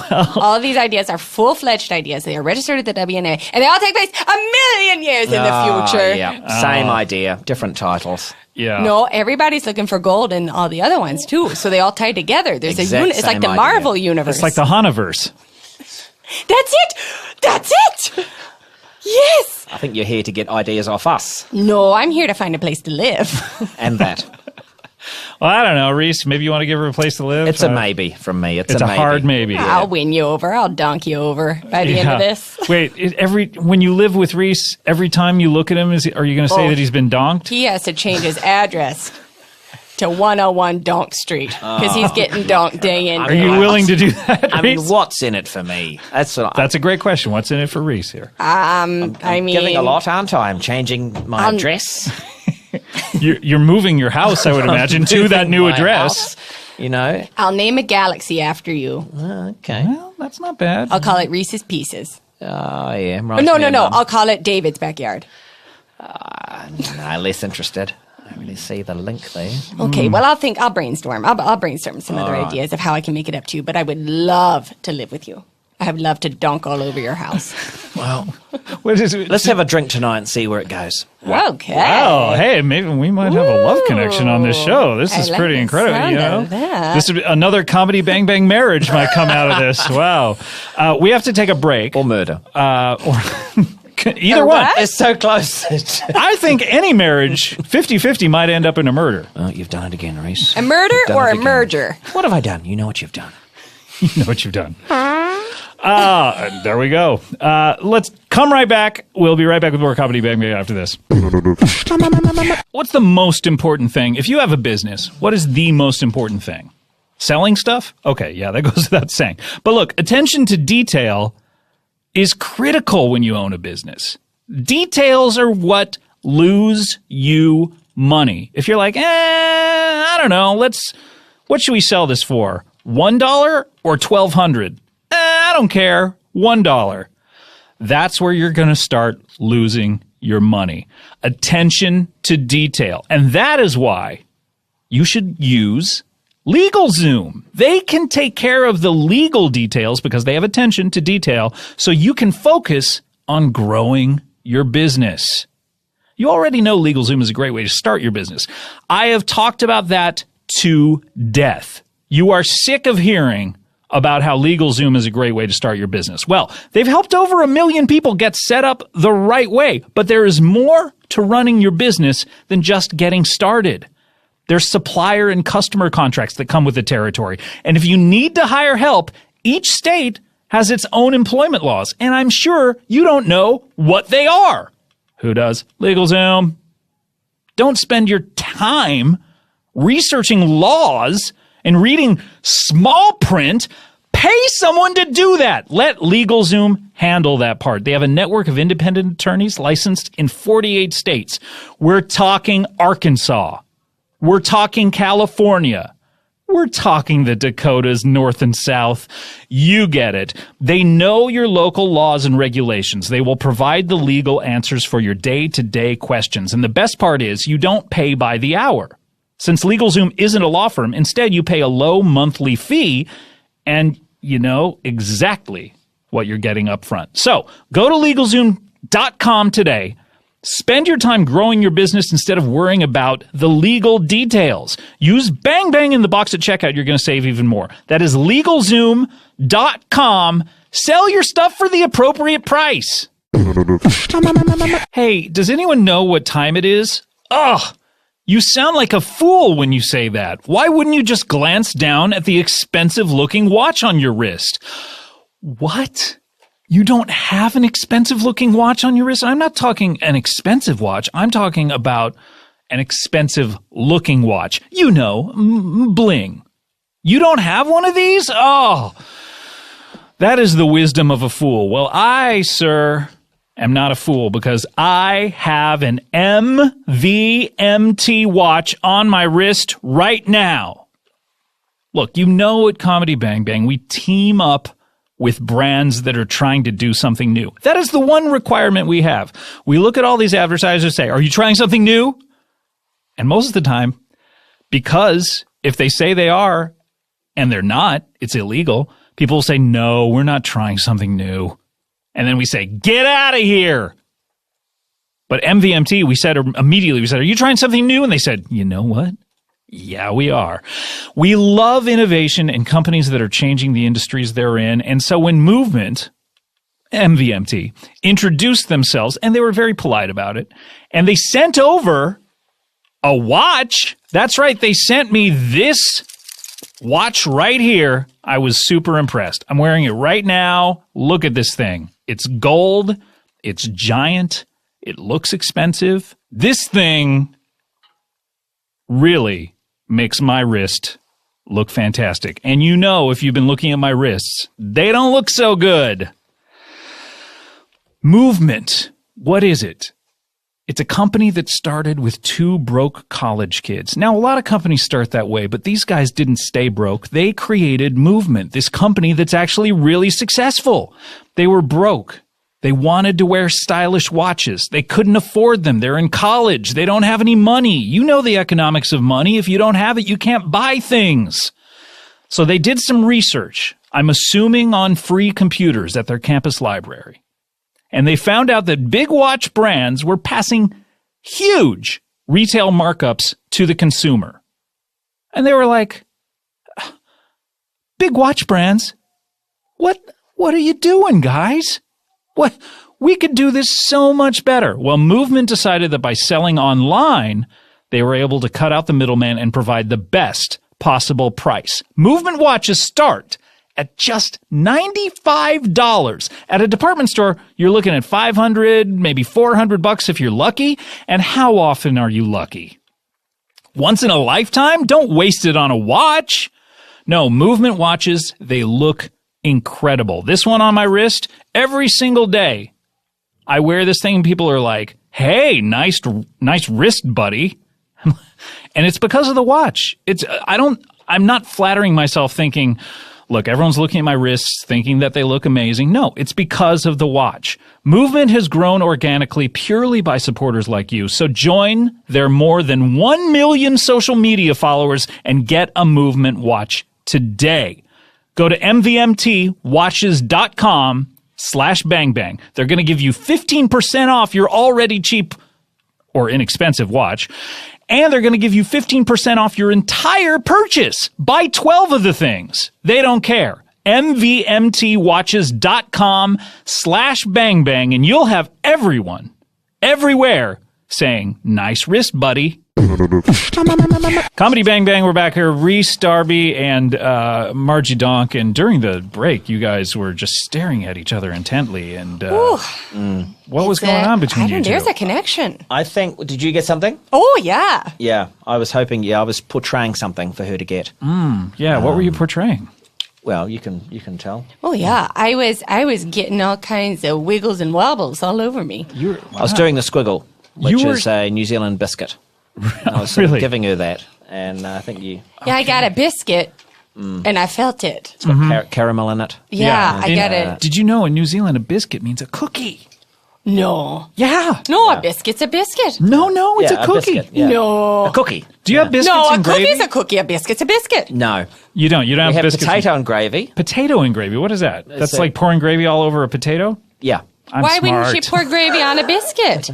All of these ideas are full-fledged ideas. They are registered at the WNBA, and they all take place 1,000,000 years in the future. Yeah, same idea, different titles. yeah. No, everybody's looking for gold in all the other ones too, so they all tie together. There's Exact it's like same the idea. Marvel universe. It's like the Hanaverse. That's it. Yes. I think you're here to get ideas off us No, I'm here to find a place to live. and that. Well, I don't know, Reese. Maybe you want to give her a place to live? It's a maybe from me. It's It's a hard maybe. I'll win you over. I'll donk you over by the end of this. Wait, when you live with Reese, every time you look at him, are you going to say that he's been donked? He has to change his address to 101 Donk Street because he's getting donked day in. Are you willing to do that, I mean, Reese? what's in it for me? That's That's a great question. What's in it for Reese here? I mean, giving a lot, aren't I? I'm changing my address. You're moving your house, I would imagine, to that new My address. house, you know? I'll name a galaxy after you. Okay. Well, that's not bad. I'll call it Reese's Pieces. Oh, yeah. No. I'll call it David's backyard. No, less interested. I don't really see the link there. Okay, well, I'll brainstorm. I'll brainstorm some other ideas of how I can make it up to you, but I would love to live with you. I would love to donk all over your house. Well, What is it? let's have a drink tonight and see where it goes. Okay. Oh, hey, maybe we might have a love connection on this show. This I is like pretty the incredible. sound You know, of that. this would be another comedy bang bang marriage might come out of this. Wow, we have to take a break. Or murder. Or either Or one. what? It's so close. I think any marriage 50-50 might end up in a murder. Oh, you've done it again, Reese. A murder You've done or it a again. merger? What have I done? You know what you've done. You know what you've done. There we go. Let's come right back. We'll be right back with more Comedy Bang Bang after this. What's the most important thing? If you have a business, what is the most important thing? Selling stuff? Okay, yeah, that goes without saying. But look, attention to detail is critical when you own a business. Details are what lose you money. If you're like, I don't know, what should we sell this for? $1 or $1,200? I don't care. $1. That's where you're going to start losing your money. Attention to detail. And that is why you should use LegalZoom. They can take care of the legal details because they have attention to detail, so you can focus on growing your business. You already know LegalZoom is a great way to start your business. I have talked about that to death. You are sick of hearing about how LegalZoom is a great way to start your business. Well, they've helped over 1 million people get set up the right way, but there is more to running your business than just getting started. There's supplier and customer contracts that come with the territory. And if you need to hire help, each state has its own employment laws. And I'm sure you don't know what they are. Who does? LegalZoom. Don't spend your time researching laws and reading small print. Pay someone to do that. Let LegalZoom handle that part. They have a network of independent attorneys licensed in 48 states. We're talking Arkansas. We're talking California. We're talking the Dakotas, North and South. You get it. They know your local laws and regulations. They will provide the legal answers for your day-to-day questions. And the best part is you don't pay by the hour. Since LegalZoom isn't a law firm, instead you pay a low monthly fee and you know exactly what you're getting up front. So go to LegalZoom.com today. Spend your time growing your business instead of worrying about the legal details. Use Bang Bang in the box at checkout. You're going to save even more. That is LegalZoom.com. Sell your stuff for the appropriate price. Hey, does anyone know what time it is? Ugh, you sound like a fool when you say that. Why wouldn't you just glance down at the expensive-looking watch on your wrist? What? You don't have an expensive-looking watch on your wrist? I'm not talking an expensive watch. I'm talking about an expensive-looking watch. You know, bling. You don't have one of these? Oh, that is the wisdom of a fool. Well, I, sir, am not a fool because I have an MVMT watch on my wrist right now. Look, you know at Comedy Bang Bang, we team up with brands that are trying to do something new. That is the one requirement we have. We look at all these advertisers say, are you trying something new? And most of the time, because if they say they are and they're not, it's illegal, people will say, no, we're not trying something new. And then we say, get out of here. But MVMT, we said, are you trying something new? And they said, you know what? Yeah, we are. We love innovation and companies that are changing the industries they're in. And so when Movement, MVMT, introduced themselves, and they were very polite about it, and they sent over a watch. That's right. They sent me this watch right here. I was super impressed. I'm wearing it right now. Look at this thing. It's gold. It's giant. It looks expensive. This thing really makes my wrist look fantastic. And you know, if you've been looking at my wrists, they don't look so good. Movement. What is it? It's a company that started with 2 broke college kids. Now, a lot of companies start that way, but these guys didn't stay broke. They created Movement, this company that's actually really successful. They were broke. They wanted to wear stylish watches. They couldn't afford them. They're in college. They don't have any money. You know the economics of money. If you don't have it, you can't buy things. So they did some research, I'm assuming on free computers at their campus library. And they found out that big watch brands were passing huge retail markups to the consumer. And they were like, big watch brands? What are you doing, guys? What? We could do this so much better. Well, Movement decided that by selling online, they were able to cut out the middleman and provide the best possible price. Movement watches start at just $95. At a department store, you're looking at $500, maybe $400 if you're lucky. And how often are you lucky? Once in a lifetime? Don't waste it on a watch. No, Movement watches, they look incredible. This one on my wrist, every single day, I wear this thing and people are like, hey, nice wrist, buddy. And it's because of the watch. I'm not flattering myself thinking, look, everyone's looking at my wrists thinking that they look amazing. No, it's because of the watch. Movement has grown organically purely by supporters like you. So join their more than 1 million social media followers and get a Movement watch today. Go to mvmtwatches.com/bangbang. They're going to give you 15% off your already cheap or inexpensive watch. And they're going to give you 15% off your entire purchase. Buy 12 of the things. They don't care. mvmtwatches.com/bangbang, and you'll have everyone, everywhere, saying, nice wrist, buddy. Comedy Bang Bang, we're back here. Reese Darby and Margie Donk. And during the break, you guys were just staring at each other intently. And what was going on between you two? There's a connection. I think, did you get something? Oh, yeah. Yeah, I was hoping, I was portraying something for her to get. Yeah, what were you portraying? Well, you can tell. Oh, yeah. I was getting all kinds of wiggles and wobbles all over me. I was doing the squiggle, which is a New Zealand biscuit. I was sort of giving her that, and I think you... Yeah, I got a biscuit, and I felt it. It's got caramel in it. Yeah, I got it. Did you know in New Zealand a biscuit means a cookie? No. Yeah. No, a biscuit's a biscuit. No, it's a cookie. Biscuit, yeah. No. A cookie. Do you have biscuits No, a and gravy? cookie's a cookie, a biscuit's a biscuit. No. You don't. You don't We have biscuits. potato and gravy. Potato and gravy. What is that? That's a- like pouring gravy all over a potato? Yeah. I'm Why smart. wouldn't she pour gravy on a biscuit?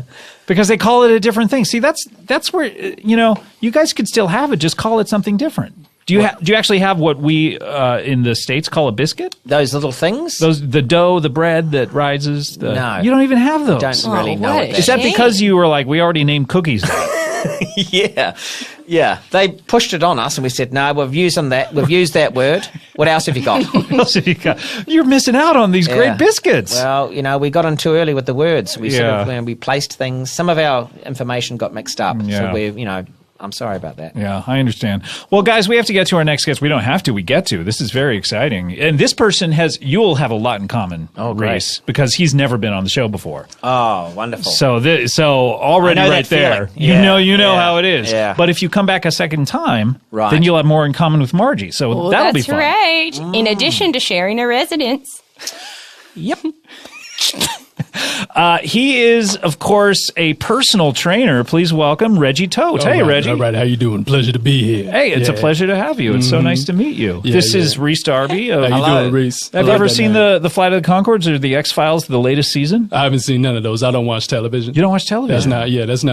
Because they call it a different thing. See, that's where, you guys could still have it. Just call it something different. Do you actually have what we in the States call a biscuit? Those little things? The dough, the bread that rises? No. You don't even have those. Don't really know what what Is that that because you were like, we already named cookies that? Yeah. They pushed it on us and we said, no, we've used that word. What else have you got? What else have you got? You're missing out on these great biscuits. Well, we got in too early with the words. We we placed things. Some of our information got mixed up. Yeah. So I'm sorry about that. Yeah, I understand. Well, guys, we have to get to our next guest. We don't have to. We get to. This is very exciting. And this person you'll have a lot in common, Reese, because he's never been on the show before. Oh, wonderful. So already I know right that there, feeling. you know how it is. Yeah. But if you come back a second time, Right. then you'll have more in common with Margie. So that'll be That's fun. right. In addition to sharing a residence. Yep. He is, of course, a personal trainer. Please welcome Reggie Tote. Hey, Reggie. All right, how you doing? Pleasure to be here. Hey, it's a pleasure to have you. It's so nice to meet you. This is Rhys Darby. How you doing, Reese? Have you ever seen the Flight of the Conchords or the X-Files, the latest season? I haven't seen none of those. I don't watch television. You don't watch television? That's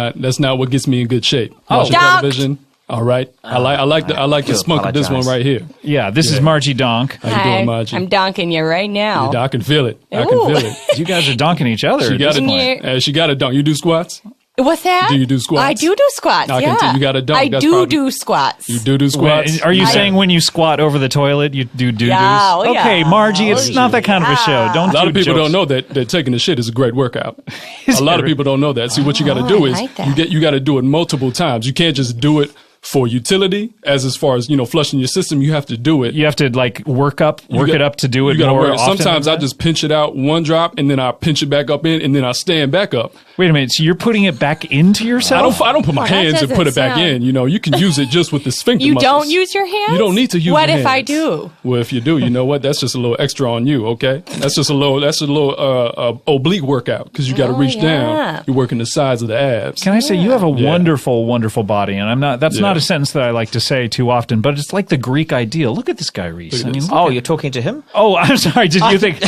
not what gets me in good shape. Watching Donk. television. All right. I like the spunk of this one right here. Yeah, this is Margie Donk. How you doing, Margie? I'm donking you right now. I can feel it. I can Ooh. feel it. You guys are donking each other. She at got this point. it. She got a dunk. You do squats? What's that? Do you do squats? I do squats, I can yeah. tell you got a dunk. I That's do probably- squats. You do squats? Are you saying when you squat over the toilet, you do doo-doos? Yeah, oh, Okay, yeah. Margie, it's not that kind of a show. Don't A lot do of people jokes. don't know that taking a shit is a great workout. A lot of people don't know that. See, what you got to do I is like that. you got to do it multiple times. You can't just do it for utility, as far as flushing your system. You have to do it. You have to work it up to do it You gotta more work it. often. Sometimes I just pinch it out one drop and then I pinch it back up in and then I stand back up. Wait a minute. So you're putting it back into yourself? I don't put my that hands and doesn't put it back sound- in. You can use it just with the sphincter You muscles. don't use your hands? You don't need to use What your if I hands. do? Well, if you do, you know what? That's just a little extra on you, okay? That's a little oblique workout because you got to reach yeah. down. You're working the sides of the abs. Can I say you have a wonderful, wonderful body, and that's not a sentence that I like to say too often, but it's like the Greek ideal. Look at this guy, Reese. I mean, Oh, you're talking to him? oh, I'm sorry. Did you think?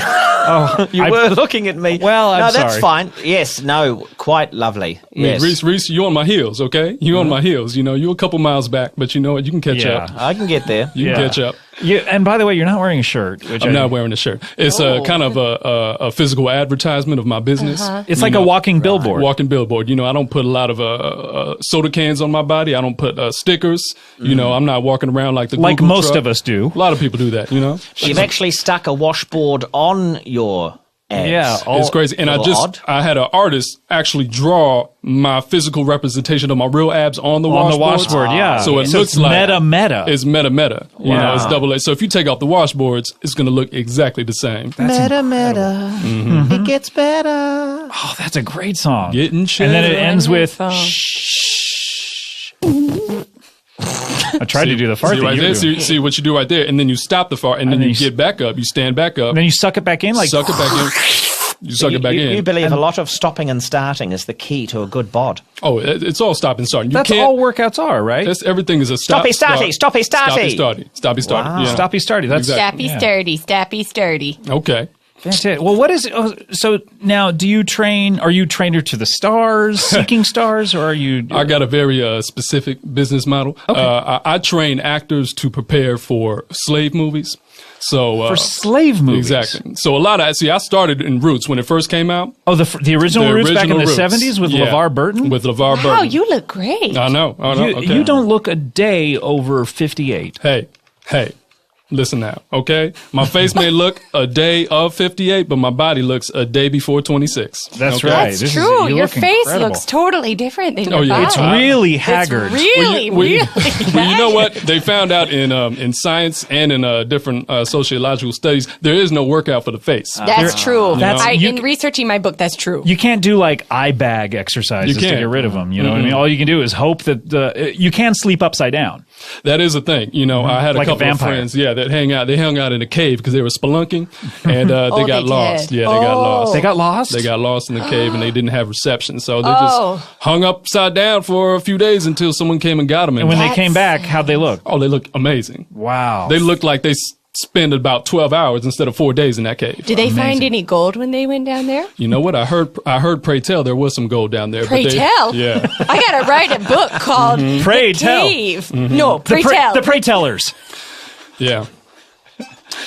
Oh, You were looking at me. Well, I'm no, that's sorry. fine. Yes, no, quite lovely. Yes. Reese, you on my heels, okay? You on my heels. You're a couple miles back, but you know what? You can catch Yeah. up. I can get there. You can catch up. And by the way, you're not wearing a shirt. Which I'm not wearing a shirt. It's kind of a physical advertisement of my business. It's like a walking billboard. Walking billboard. I don't put a lot of soda cans on my body. I don't put stickers. I'm not walking around like the Like Google most truck. of us do. A lot of people do that. You've actually stuck a washboard on your abs. Yeah. It's crazy. And I had an artist actually draw my physical representation of my real abs on the On the washboards. washboard, yeah. So it So looks it's like meta. It's meta. Wow. It's double A. So if you take off the washboards, it's going to look exactly the same. Meta. It gets better. Oh, that's a great song. Getting shit. And then it ends with. Shh. I tried to do the fart See that right you there. were doing. See what you do right there, and then you stop the fart, and then then you you get back up. You stand back up. And then you suck it back in like. suck it back in. You suck it back in. You believe a lot of stopping and starting is the key to a good bod. Oh, it's all stop and start. You That's can't. all workouts are, right? That's everything is a stop. Stoppy, starty, stoppy, starty. Stoppy, starty. Wow. Yeah. Stoppy starty. That's Exactly. Stappy sturdy. Okay. fantastic. Well, what is so now? Do you train? Are you trainer to the stars, seeking stars, or are you? I got a very specific business model. Okay. I train actors to prepare for slave movies. So for slave movies, exactly. So a lot of I started in Roots when it first came out. Oh, the original Roots back in the Roots. 70s with Yeah. LeVar Burton. With LeVar Burton. Wow, you look great. I know. Okay. You don't look a day over 58. Hey, listen now, okay? My face may look a day of 58, but my body looks a day before 26. That's okay? right. That's This is- true. you Your look face incredible. looks totally different than Oh, your yeah. body. It's really haggard. It's really, really You know what? They found out in science and in different sociological studies, there is no workout for the face. That's true. That's- In researching my book, that's true. You can't do like eye bag exercises You to can't. get rid of them. You know what I mean? All you can do is hope that you can sleep upside down. That is a thing. You know, I had Like a a couple of vampire. friends, that hang out. They hung out in a cave because they were spelunking, and they got they lost. did. Yeah, they got lost. They got lost? They got lost in the cave, and they didn't have reception, so they Oh. just hung upside down for a few days until someone came and got them. And when they That's came back, how'd they look? oh, they look amazing. Wow. They looked like they spent about 12 hours instead of 4 days in that cave. Did they find Amazing. any gold when they went down there? You know what? I heard. Pray tell there was some gold down there. Pray but they, tell? Yeah. I gotta write a book called Pray The tell. Cave. No, the pray tell. The pray tellers. Yeah.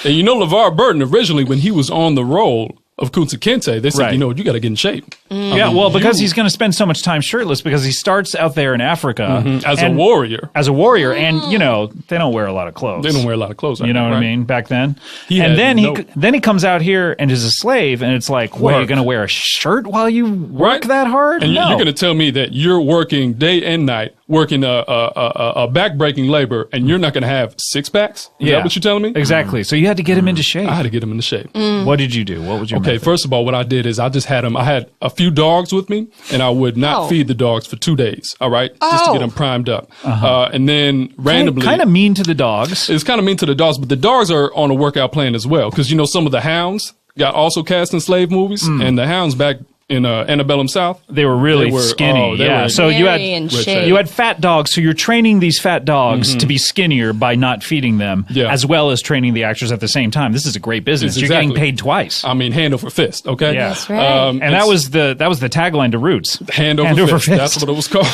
And you know, LeVar Burton, originally, when he was on the role of Kunta Kinte, they said, Right. you know what, you got to get in shape. Yeah, well, because he's going to spend so much time shirtless because he starts out there in Africa As a and- warrior. As a warrior, and they don't wear a lot of clothes. They don't wear a lot of clothes. You know what I right? mean? Back then, He and had then he comes out here and is a slave, and it's like, what, Work. you're going to wear a shirt while you work Right. that hard? And No. you're going to tell me that you're working day and night, working a back-breaking labor, and you're not going to have six packs? Is that what you're telling me? Exactly. So you had to get him into shape. I had to get him into shape. What did you do? What was your Okay, method? first of all, what I did is I just had him. I had a few dogs with me, and I would not feed the dogs for 2 days. All right, just to Oh. get them primed up. And then randomly, kind of mean to the dogs. it's kind of mean to the dogs, but the dogs are on a workout plan as well because you know some of the hounds got also cast in slave movies, and the Hounds back in Antebellum South. They were really skinny. They were So Very in shape. you had fat dogs. So you're training these fat dogs to be skinnier by not feeding them, as well as training the actors at the same time. This is a great business. You're getting paid twice. I mean, hand over fist. Okay, Yeah. That's right. And that was the tagline to Roots. hand over fist. That's what it was called.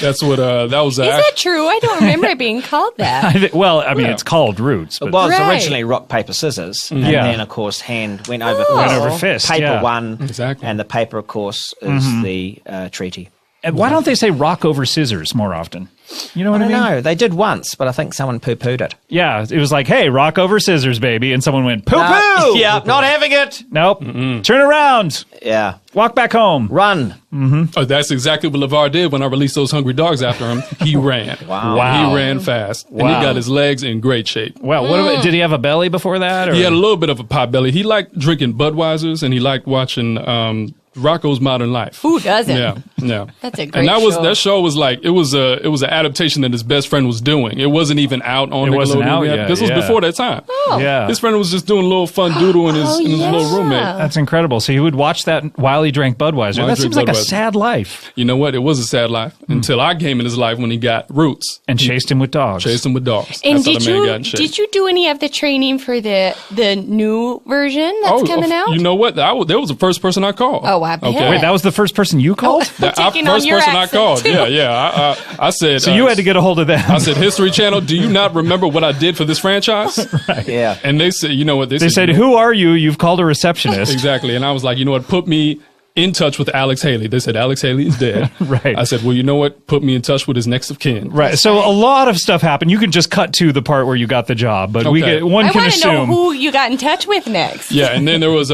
That's what that was. Is that true? I don't remember it being called that. Well, I mean, it's called Roots. But It was Right. originally rock, paper, scissors. And Yeah. then, of course, hand went over Oh. fist. Went over fist, Paper yeah. won. Exactly. And the paper, of course, is the treaty. And why don't they say rock over scissors more often? You know what I I mean? don't know. They did once, but I think someone poo-pooed it. Yeah, it was like, hey, rock over scissors, baby. And someone went, poo-poo! Yeah, not having it. Nope. Turn around. Yeah. Walk back home. Run. Oh, that's exactly what LeVar did when I released those hungry dogs after him. He ran. Wow. He ran fast. And he Wow. got his legs in great shape. Well, did he have a belly before that? Or? He had a little bit of a pot belly. He liked drinking Budweisers, and he liked watching Rocco's Modern Life. Who doesn't? Yeah. That's a great And show. that show was like it was an adaptation that his best friend was doing. It wasn't even out on It wasn't Nickelodeon out yet. yet, This was yeah. before that time. Yeah. His friend was just doing a little fun doodle in his little roommate. That's incredible. So he would watch that while he drank Budweiser. While he That seems drank like a Budweiser. sad life. You know what? It was a sad life until I came in his life when he got Roots. And chased him with dogs. Chased him with dogs. And That's how the man got in shape. did you do any of the training for the new version that's coming out? You know what? That was the first person I called. Oh, I bet. Wait, that was the first person you called? Taking on first your person I accent, called. too. Yeah. I said. So you had to get a hold of them. I said, History Channel, do you not remember what I did for this franchise? Yeah. And they said, you know what? They said, who are you? You've called a receptionist. Exactly. And I was like, you know what? Put me in touch with Alex Haley. They said, Alex Haley is dead. Right. I said, well, you know what? Put me in touch with his next of kin. Right. So a lot of stuff happened. You can just cut to the part where you got the job, but Okay. one I can want to know assume. who you got in touch with next. Yeah. And then there was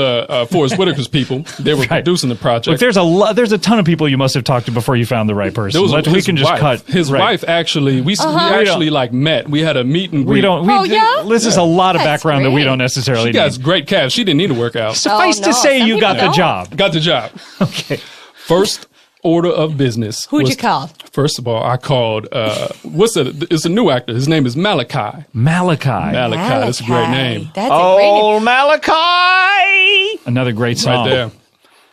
Forrest Whitaker's people. They were producing the project. Look, there's a ton of people you must have talked to before you found the right person. There was We his can just wife. cut. His right. wife actually, we actually like met. We had a meet and greet. We don't. Oh, yeah? This is a lot of That's background that we great. don't necessarily She got need. great calves. She didn't need to work out. Suffice Oh, to no, say, some you got people the don't. job. Got the job. Okay. First order of business. Who'd was- you call? First of all, I called. It's a new actor. His name is Malachi. Malachi. That's a great name. That's a great name. Malachi! Another great song. Right there.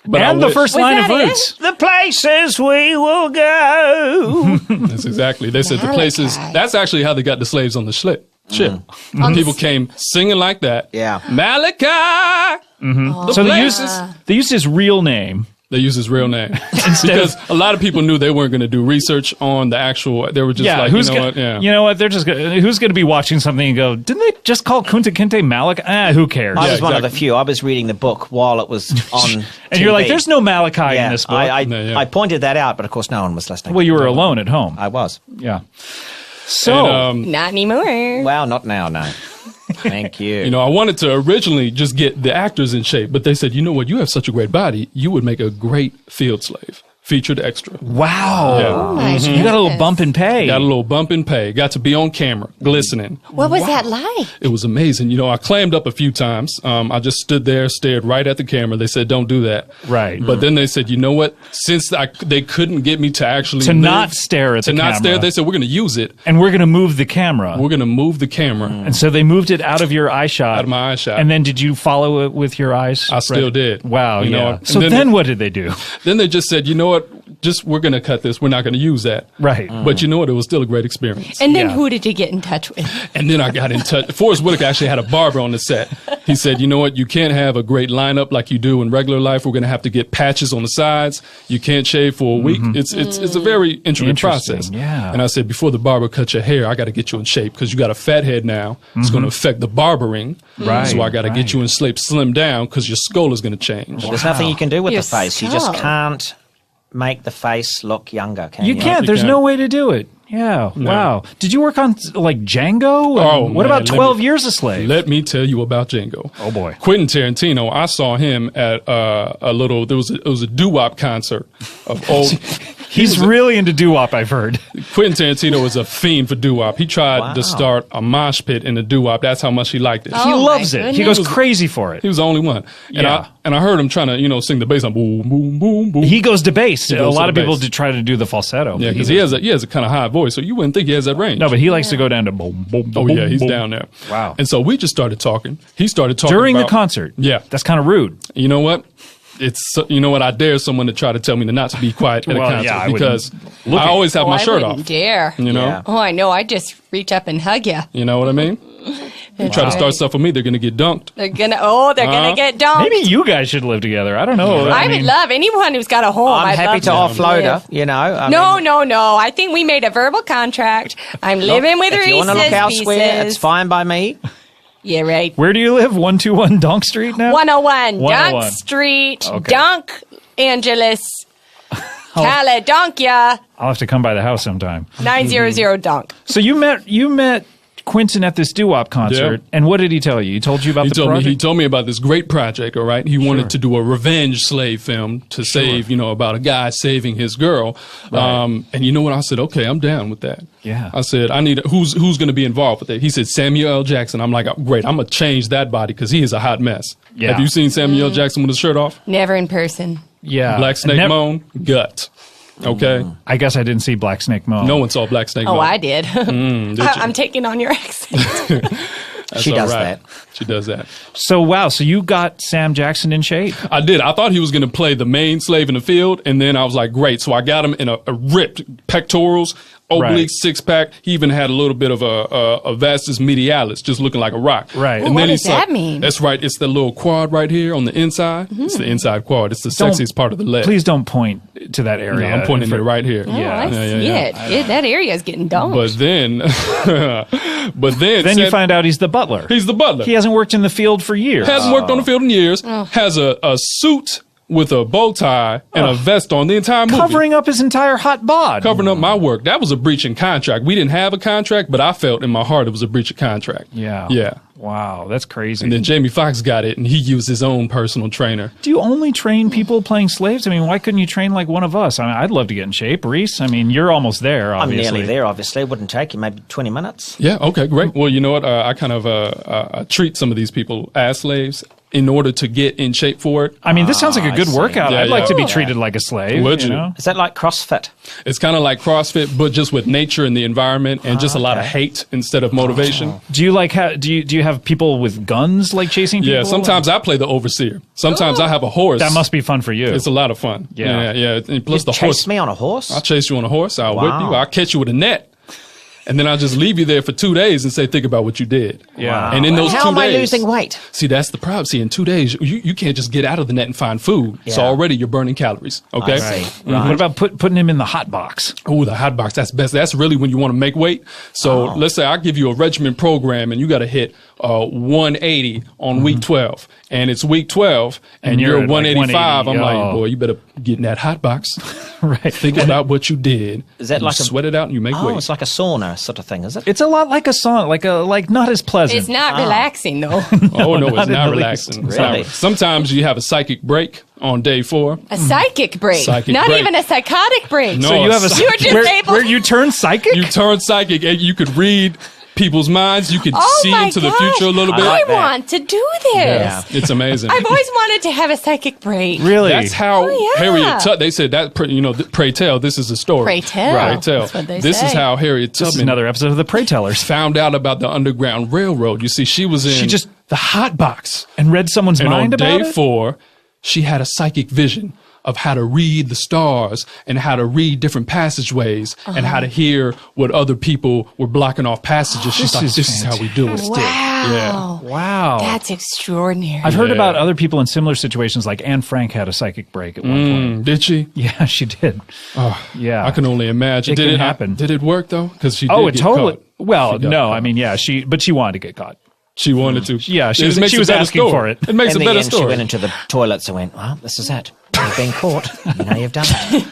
But And the first Was line of that it? Roots. The places we will go. That's exactly. They said the places. Malachi. That's actually how they got the slaves on the ship. People came singing like that. Yeah. Malachi. The So places. they used his real name. They used his real name because a lot of people knew they weren't going to do research on the actual. They were just like, who's you know gonna, what? Yeah. You know what? They're just who's going to be watching something and go, didn't they just call Kunta Kinte Malachi? Who cares? I was one of exactly. the few. I was reading the book while it was on And you're like, TV. there's no Malachi Yeah, in this book. I pointed that out, but of course no one was listening. well, you were alone at home. I was. Yeah. So And, Not anymore. Well, not now, no. Thank you. you know, I wanted to originally just get the actors in shape, but they said, you know what? You have such a great body. You would make a great field slave. Featured extra. wow. Yeah. Oh my You got a little goodness. bump in pay. Got a little bump in pay. Got to be on camera, glistening. What was that like? It was amazing. You know, I clammed up a few times. I just stood there, stared right at the camera. They said, don't do that. Right. But then they said, you know what? Since they couldn't get me to actually To live, not stare at the to not camera. stare, they said, we're going to use it. And we're going to move the camera. We're going to move the camera. And so they moved it out of your eye shot. Out of my eye shot. And then did you follow it with your eyes? I still did. Wow. You know yeah. what? So And then, then what did they do? Then they just said, you know what? We're going to cut this. We're not going to use that. Right. But you know what? It was still a great experience. And then Yeah. who did you get in touch with? And then I got in touch. Forrest Whitaker actually had a barber on the set. He said, you know what? You can't have a great lineup like you do in regular life. We're going to have to get patches on the sides. You can't shave for a week. It's a very intricate Interesting, process. yeah. And I said, before the barber cuts your hair, I got to get you in shape because you got a fat head now. It's going to affect the barbering. Right, So I got to right. get you in shape, slim down because your skull is going to change. There's nothing you can do with You're the face. You just so- can't make the face look younger, can you? You can't. You There's can't. no way to do it. Yeah. Wow. Did you work on like Django? Oh, what man, about let 12 me- Years a Slave? Let me tell you about Django. Oh, boy. Quentin Tarantino. I saw him at it was a doo-wop concert of old. He's really into doo-wop, I've heard. Quentin Tarantino is a fiend for doo-wop. He tried to start a mosh pit in the doo-wop. That's how much he liked it. He loves it. He goes crazy for it. He was the only one. And I heard him trying to, sing the bass on boom, boom, boom, boom. He goes to bass. A lot of bass. people try to do the falsetto. Yeah, because he has a kind of high voice, so you wouldn't think he has that range. No, but he likes to go down to boom, boom, boom. Oh, yeah, he's boom. down there. Wow. And so we just started talking. He started talking During the about- concert. Yeah. That's kind of rude. You know what? I dare someone to try to tell me to not to be quiet at a concert because I always have my shirt off. Dare. You know? Yeah. Oh, I know. I just reach up and hug you. You know what I mean? You try to start stuff with me, they're going to get dunked. They're gonna get dumped. Maybe you guys should live together. I don't know. I would love anyone who's got a home. I'm I'd happy love to offload live. her, you know. I No, mean, no. I think we made a verbal contract. I'm living with if Reese's you want to look elsewhere, pieces. it's fine by me. Yeah, right. Where do you live? 121 Dunk Street now? 101 101. Dunk Street, Okay. Dunk Angeles, Caledonia, I'll have to come by the house sometime. 900 Dunk. So you met Quentin at this doo-wop concert, and what did he tell you? He told you about He the told project? me he told me about this great project. All right, he wanted to do a revenge slave film to save, about a guy saving his girl. And you know what? I said, okay, I'm down with that. Yeah. I said, I need who's going to be involved with it. He said Samuel L. Jackson. I'm like, oh, great. I'm gonna change that body because he is a hot mess. Yeah. Have you seen Samuel L. Jackson with his shirt off? Never in person. Yeah. Black Snake Nev- Moan, gut. Okay. I guess I didn't see Black Snake Moan. No one saw Black Snake Oh, Moan. I did. Did you? I'm taking on your accent. That's She all does right. that. She does that. So, wow. So you got Sam Jackson in shape? I did. I thought he was going to play the main slave in the field, and then I was like, great. So I got him in a ripped pectorals, obliques, Right. six-pack. He even had a little bit of a vastus medialis, just looking like a rock. Right. And What then does he's like, that mean? That's right. It's the little quad right here on the inside. It's the inside quad. It's the Don't- sexiest part of the leg. Please don't point to that No, area. I'm pointing it right here. Oh, I see it. That area is getting dumped. But then, Then you find out he's the butler. he's the butler. He hasn't worked in the field for years. Hasn't worked on the field in years. Has a suit with a bow tie and a vest on the entire movie. Covering up his entire hot bod. Covering up my work. That was a breach in contract. We didn't have a contract, but I felt in my heart it was a breach of contract. Yeah. Yeah. Wow, that's crazy. And then Jamie Foxx got it, and he used his own personal trainer. Do you only train people playing slaves? I mean, why couldn't you train like one of us? I mean, I'd love to get in shape. Reese, I mean, you're almost there, I'm obviously. nearly there, obviously. It wouldn't take you maybe 20 minutes. Yeah, okay, great. Well, you know what? I kind of treat some of these people as slaves in order to get in shape for it. I mean, this sounds like a I good see. workout. Yeah, I'd like yeah. to be Yeah. treated like a slave. Would you? know? Is that like CrossFit? It's kind of like CrossFit, but just with nature and the environment and just a lot of hate instead of motivation. Do you like do you have people with guns like chasing people? Yeah, sometimes I play the overseer. Sometimes I have a horse. That must be fun for you. It's a lot of fun. Yeah. Yeah. And plus the Chase horse. me on a horse? I'll chase you on a horse. I'll whip Wow. you. I'll catch you with a net. And then I'll just leave you there for 2 days and say, think about what you did. Yeah. And in those How 2 am I days. losing weight? See, that's the problem. See, in 2 days, you can't just get out of the net and find food. So Yeah. already you're burning calories. Okay? I see. What about putting him in the hot box? Oh, the hot box. That's best. That's really when you want to make weight. So let's say I give you a regimen program and you got to hit 180 on week 12. And it's week 12 and you're at, like, 185. I'm 180. like, boy, you better get in that hot box. Right. Think about what you did. Is that You like a- sweat it out and you make Oh, weight. it's like a sauna sort of thing, is it? It's a lot like a song, like not as pleasant. It's not relaxing, though. Oh, no, not it's in not the relaxing. least. It's not Really? Sometimes you have a psychic break on day 4. A psychic break. Psychic not break. even a psychotic break. No. So you have a You were just where, able- where you turn psychic? You turn psychic and you could read people's minds. You could Oh see my into the gosh. future a little bit. I like that. want to do this. Yeah. It's amazing. I've always wanted to have a psychic break. Really? That's how Oh, yeah. Harriet Tubman. They said that. Pray tell. This is a story. Pray tell. Pray tell. That's what they This say. is how Harriet This is Tubman another episode of the Prey Tellers. found out about the Underground Railroad. You see, she was in She just- the hot box, And read someone's and on mind about day it? 4, she had a psychic vision of how to read the stars and how to read different passageways and how to hear what other people were blocking off passages. She's like, this is how we do it. Wow. Wow. That's extraordinary. I've heard Yeah. about other people in similar situations, like Anne Frank had a psychic break at one point. Did she? Yeah, she did. Yeah. I can only imagine. It did can it happen. Did it work though? Because she. Oh, did it get totally. caught. Well, She got no, caught. I mean, yeah, but she wanted to get caught. She wanted to. Yeah, she It was- makes she a was better asking story. for it. It makes In a the better end, she story. went into the toilets and went, well, this is it. You've been caught. You know you've done it.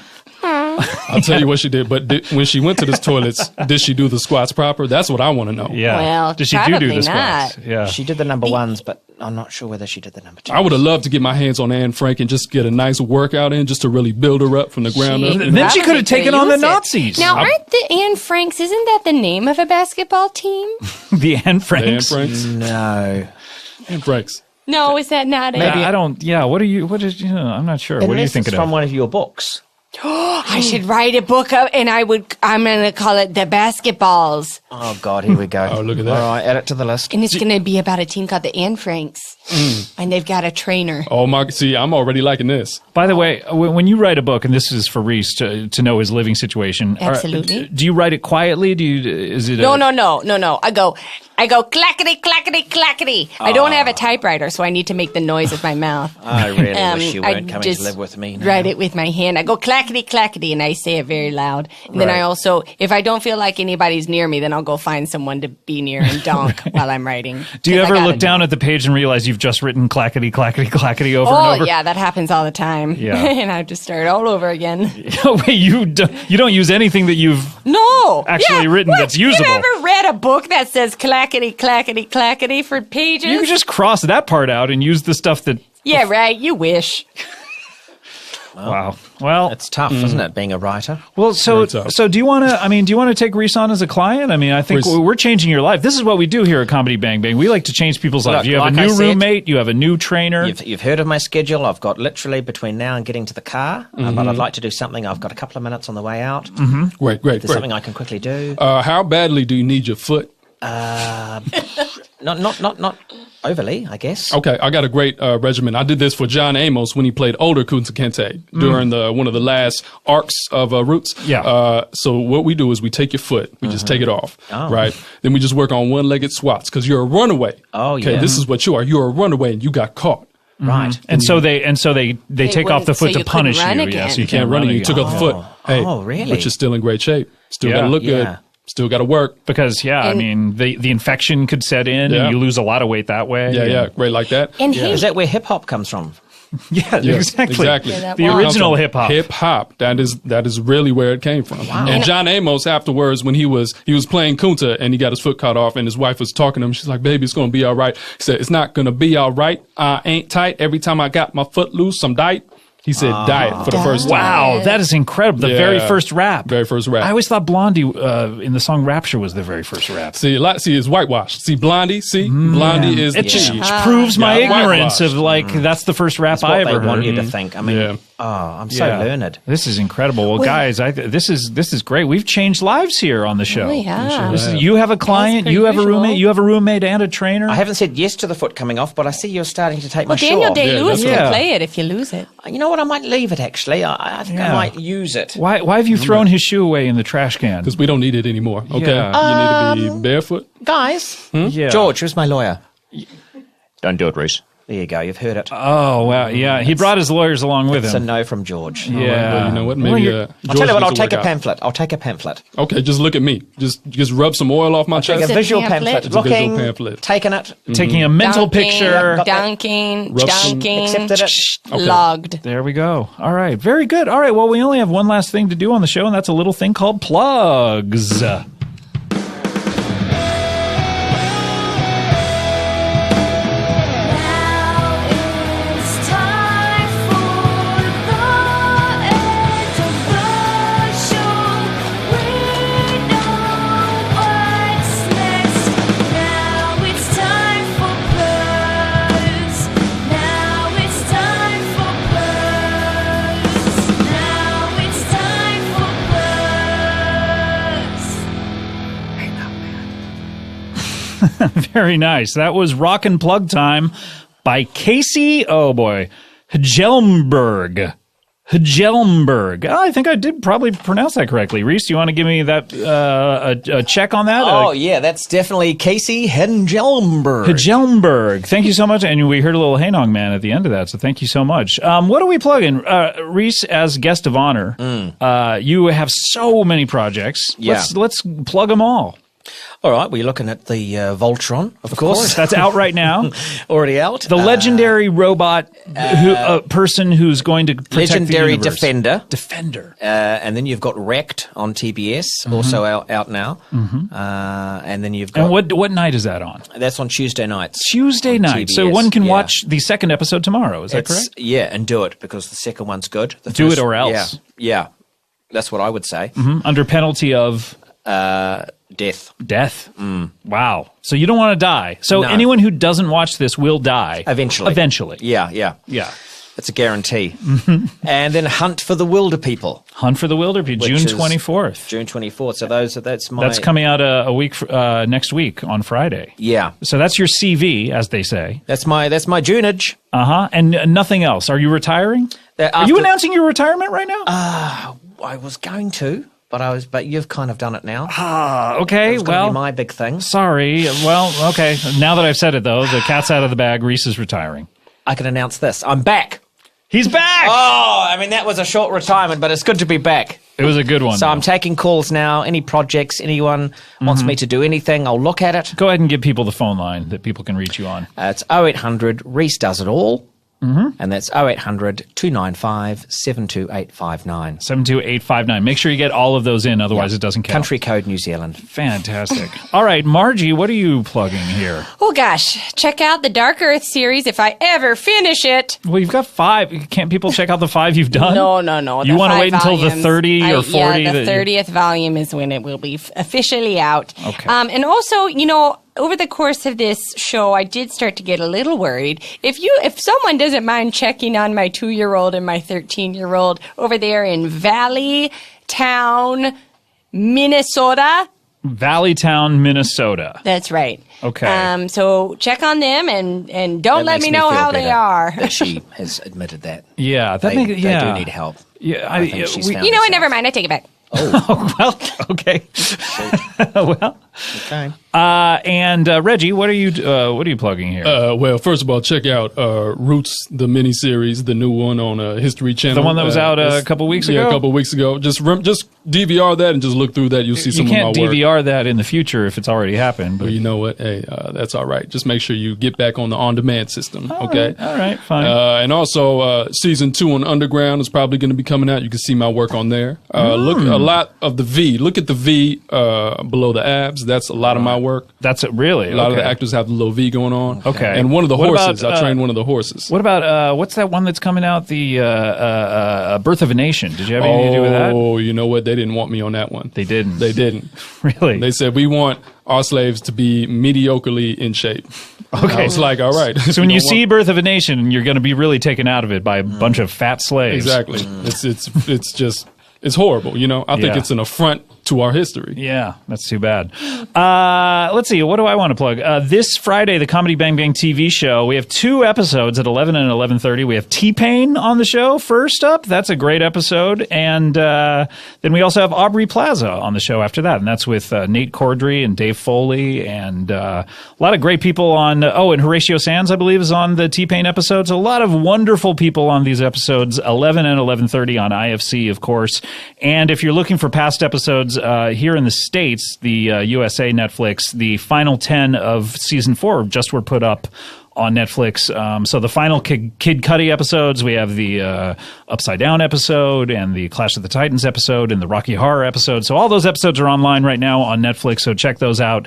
I'll tell you what she did. But when she went to the toilets, did she do the squats proper? That's what I want to know. Yeah. Well, did she do probably the squats? not. Yeah. She did the number ones, but I'm not sure whether she did the number 2. I would have loved to get my hands on Anne Frank and just get a nice workout in just to really build her up from the ground up. Then she could have taken on the Nazis. Now, aren't the Anne Franks, isn't that the name of a basketball team? The Anne Franks. Anne Franks? No. Anne Franks. No, is that not it? I don't. Yeah. What I'm not sure. What are you thinking from of? one of your books. I should write a book up, and I'm going to call it The Basketballs. Oh, God, here we go. Oh, look at that. All right, add it to the list. And it's going to be about a team called the Anne Franks. And they've got a trainer. Oh, my. See, I'm already liking this. By the way, when you write a book, and this is for Reese to know his living situation. Absolutely. Do you write it quietly? Is it? No. I go clackety, clackety, clackety. I don't have a typewriter, so I need to make the noise with my mouth. I really wish you I weren't coming just to live with me now. write it with my hand. I go clackety, clackety, and I say it very loud. And then I also, if I don't feel like anybody's near me, then I'll go find someone to be near and donk while I'm writing. Do you ever look down at the page and realize you've just written clackety, clackety, clackety over and Oh, over? yeah, that happens all the time. Yeah. And I have to start all over again. Wait, you don't use anything that you've No. actually written what? that's usable. You ever read a book that says clackety, clackety, clackety for pages? You could just cross that part out and use the stuff that. Yeah, right. You wish. Wow. Well, It's tough, isn't it, being a writer? well. So Very tough. do you want to? I mean, do you want to take Reese on as a client? I mean, I think Reese. we're changing your life. This is what we do here at Comedy Bang Bang. We like to change people's lives. Look, You have like a I new said, roommate. You have a new trainer. You've heard of my schedule. I've got literally between now and getting to the car, but I'd like to do something. I've got a couple of minutes on the way out. Great. There's something I can quickly do. How badly do you need your foot? Not overly, I guess. Okay, I got a great regimen. I did this for John Amos when he played older Kunta Kinte during one of the last arcs of Roots. Yeah. So what we do is we take your foot, we just take it off, Oh. right? Then we just work on one-legged squats because you're a runaway. Oh, Okay, yeah. this is what you are. You're a runaway and you got caught. Right. And so they take off the wouldn't- so foot to you couldn't punish run you. again. Yeah, so you Can't can't run run and you again. took off the foot. Hey, Oh, really? But you're still in great shape. Still Yeah. got to look Yeah. good. Still got to work. Because I And- mean, the infection could set in, Yeah. and you lose a lot of weight that way. Yeah, great like that. And hey, Is that where hip hop comes from? Yeah, Yes, exactly. Yeah, that The was. original hip hop. Hip hop. That is really where it came from. And John Amos afterwards, when he was playing Kunta and he got his foot cut off, and his wife was talking to him. She's like, "Baby, it's gonna be all right." He said, "It's not gonna be all right. I ain't tight. Every time I got my foot loose, I'm diet." He said diet for the first time. Wow, that is incredible. The Yeah. very first rap. Very first rap. I always thought Blondie in the song Rapture was the very first rap. See, it's whitewashed. See, Blondie. See, Blondie is It the just key. proves my Yeah, ignorance whitewashed. of like that's the first rap That's I what ever they want heard. you to think. I mean, Yeah. I'm so Yeah. learned. This is incredible. Well, guys, this is great. We've changed lives here on the show. Oh, yeah. You have a client, As per you have a usual. roommate, you have a roommate and a trainer. I haven't said yes to the foot coming off, but I see you're starting to take my well, shoe Daniel off. Day-Lewis that's can right. play it if you lose it. You know what? I might leave it, actually. I think Yeah. I might use it. Why have you thrown his shoe away in the trash can? Because we don't need it anymore. Okay, Yeah. you need to be barefoot. Guys, Yeah. George, who's my lawyer? Don't do it, Reese. There you go. You've heard it. Oh wow, yeah. He brought his lawyers along with It's a him. no from George. Yeah. Well, you know what? Well, Maybe you're- I'll George tell you what, I'll needs to take a work out. pamphlet. I'll take a pamphlet. Okay, just look at me. Just rub some oil off my Take chest. a visual pamphlet? pamphlet. It's a visual Looking, pamphlet. taking it. Taking a mental Dunking, picture. Dunking, Rub some- dunking, Accepted it. logged. There we go. All right. Very good. All right. Well, we only have one last thing to do on the show, and that's a little thing called plugs. Very nice. That was Rockin' Plug Time by Casey, oh boy, Hjelmberg. Hjelmberg. Oh, I think I did probably pronounce that correctly. Reese, do you want to give me that a check on that? Oh, yeah, that's definitely Casey Hjelmberg. Hjelmberg. Thank you so much. And we heard a little Hey Nong Man at the end of that, so thank you so much. What are we plugging? Reese, as guest of honor, you have so many projects. Yeah. Let's plug them all. All right, we're looking at the Voltron, of course. That's out right now. Already out. The legendary robot person who's going to protect Legendary the universe. Defender. And then you've got Wrecked on TBS, also out now. And then you've got... And what night is that on? That's on Tuesday nights. Tuesday on night. TBS, So one can yeah. watch the second episode tomorrow. Is that correct? Yeah, and do it, because the second one's good. The Do first- it or else. Yeah. That's what I would say. Under penalty of... Death. Death. Wow. So you don't want to die. So No. anyone who doesn't watch this will die. Eventually. Yeah. Yeah. It's a guarantee. And then Hunt for the Wilder People. Hunt for the Wilder People, Which June is 24th. June 24th. So that's my... That's coming out a week next week on Friday. Yeah. So that's your CV, as they say. That's my Junage. And nothing else. Are you retiring? Are you announcing your retirement right now? I was going to, but you've kind of done it now. Okay. It's going to Well, be my big thing. sorry. Well, okay. Now that I've said it, though, the cat's out of the bag. Reese is retiring. I can announce this. I'm back. He's back. Oh, I mean, that was a short retirement, but it's good to be back. It was a good one. So though. I'm taking calls now. Any projects, anyone wants me to do anything, I'll look at it. Go ahead and give people the phone line that people can reach you on. It's 0800 Reese Does It All. And that's 0800 295 72859. 72859. Make sure you get all of those in, otherwise it doesn't count. Country code New Zealand. Fantastic. All right, Margie, what are you plugging here? Oh gosh, check out the Dark Earth series if I ever finish it. Well, you've got 5. Can't people check out the 5 you've done? No. You the want to 5 wait until the volumes. 30 or 40? Yeah, the that you- 30th volume is when it will be officially out. Okay. And also, over the course of this show, I did start to get a little worried. If someone doesn't mind checking on my 2-year-old and my 13-year-old over there in Valley Town, Minnesota. Valleytown, Minnesota. That's right. Okay. So check on them and don't That let makes me know feel how they better are. That she has admitted that. Yeah, They do need help. Yeah, I think she's found You know what? herself. Never mind. I take it back. well, okay. well, Okay. and Reggie, what are you plugging here? Well, first of all, check out Roots, the miniseries, the new one on History Channel. The one that was out a couple weeks ago? Yeah, a couple weeks ago. Just DVR that and just look through that. You'll see some you of my can't work. DVR that in the future if it's already happened. But Well, you know what? Hey, that's all right. Just make sure you get back on the on-demand system, okay? all right, fine. And also, season 2 on Underground is probably going to be coming out. You can see my work on there. Look a lot of the V. Look at the V below the abs. That's a lot of my work. That's it, really. A lot of the actors have the little V going on. Okay. And one of the What horses, about, I trained one of the horses. What about what's that one that's coming out? The Birth of a Nation. Did you have anything to do with that? Oh, you know what? They didn't want me on that one. They didn't. They didn't. Really? They said, we want our slaves to be mediocrely in shape. Okay. I was like, all right. So when you see Birth of a Nation, you're going to be really taken out of it by a bunch of fat slaves. Exactly. It's just, it's horrible, you know? I think Yeah. it's an affront to our history. Yeah, that's too bad. Let's see. What do I want to plug? This Friday, the Comedy Bang Bang TV show, we have 2 episodes at 11 and 11:30. We have T-Pain on the show first up. That's a great episode. And then we also have Aubrey Plaza on the show after that. And that's with Nate Cordry and Dave Foley and a lot of great people on. And Horatio Sands, I believe, is on the T-Pain episodes. A lot of wonderful people on these episodes, 11 and 11:30 on IFC, of course. And if you're looking for past episodes, here in the States, the USA Netflix, the final 10 of season 4 just were put up on Netflix. So the final Kid Cudi episodes, we have the Upside Down episode and the Clash of the Titans episode and the Rocky Horror episode. So all those episodes are online right now on Netflix, so check those out.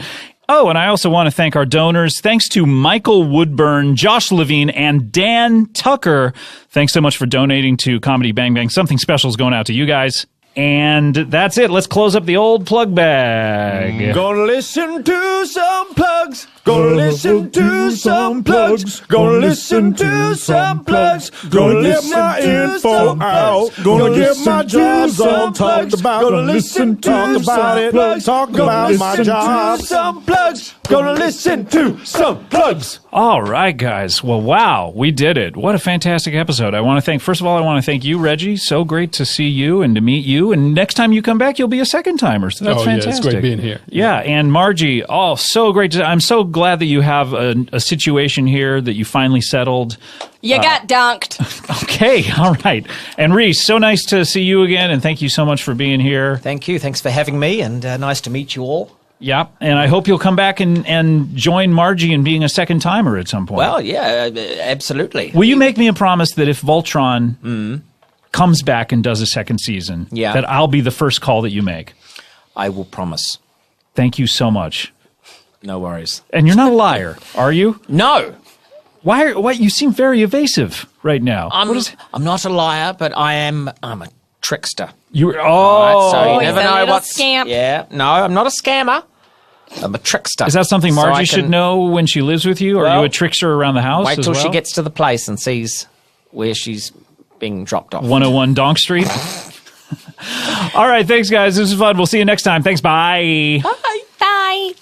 Oh, and I also want to thank our donors. Thanks to Michael Woodburn, Josh Levine, and Dan Tucker. Thanks so much for donating to Comedy Bang Bang. Something special is going out to you guys. And that's it. Let's close up the old plug bag. Gonna listen to some plugs. Gonna listen to some plugs. Gonna listen to some plugs. Gonna get my info out. Gonna get my jobs on talked about. Gonna listen to talk about it. Talk about my job. Some plugs. Gonna listen to some plugs. All right, guys. Well, wow, we did it. What a fantastic episode. I want to thank you, Reggie. So great to see you and to meet you. And next time you come back, you'll be a second timer. So that's fantastic. Yeah, it's great being here. Yeah, and Margie, so great. I'm so glad that you have a situation here that you finally settled. You got dunked. Okay, all right. And Reese, so nice to see you again, and thank you so much for being here. Thank you. Thanks for having me, and nice to meet you all. Yep, and I hope you'll come back and join Margie in being a second timer at some point. Well, yeah, absolutely. Will you make me a promise that if Voltron comes back and does a second season, that I'll be the first call that you make? I will promise. Thank you so much. No worries. And you're not a liar, are you? No. Why? You seem very evasive right now. I'm not a liar, but I'm a trickster. So you never know what's scamp. Yeah, no, I'm not a scammer. I'm a trickster. Is that something Margie should know when she lives with you? Are you a trickster around the house? Wait till she gets to the place and sees where she's being dropped off. 101 Donk Street. All right, thanks, guys. This was fun. We'll see you next time. Thanks. Bye. Bye. Bye.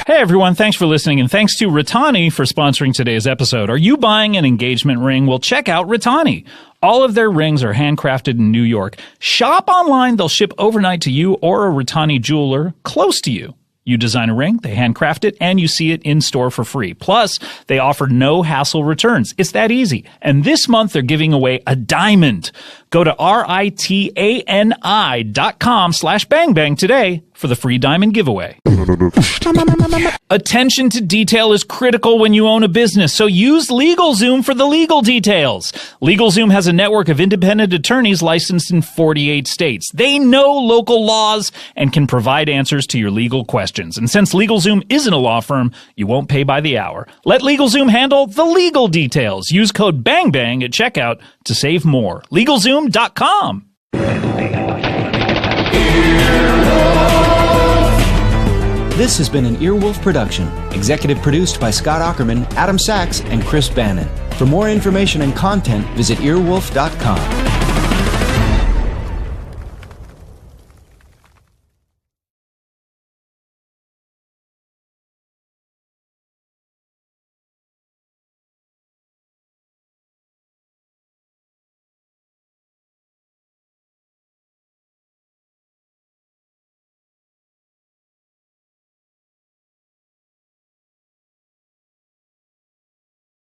Hey, everyone. Thanks for listening, and thanks to Ritani for sponsoring today's episode. Are you buying an engagement ring? Well, check out Ritani. All of their rings are handcrafted in New York. Shop online. They'll ship overnight to you or a Ritani jeweler close to you. You design a ring, they handcraft it, and you see it in store for free. Plus, they offer no hassle returns. It's that easy. And this month, they're giving away a diamond. Go to ritani.com/bangbang today for the free diamond giveaway. Attention to detail is critical when you own a business, so use LegalZoom for the legal details. LegalZoom has a network of independent attorneys licensed in 48 states. They know local laws and can provide answers to your legal questions. And since LegalZoom isn't a law firm, you won't pay by the hour. Let LegalZoom handle the legal details. Use code BANGBANG at checkout to save more. LegalZoom.com. This has been an Earwolf production, executive produced by Scott Aukerman, Adam Sachs, and Chris Bannon. For more information and content, visit earwolf.com.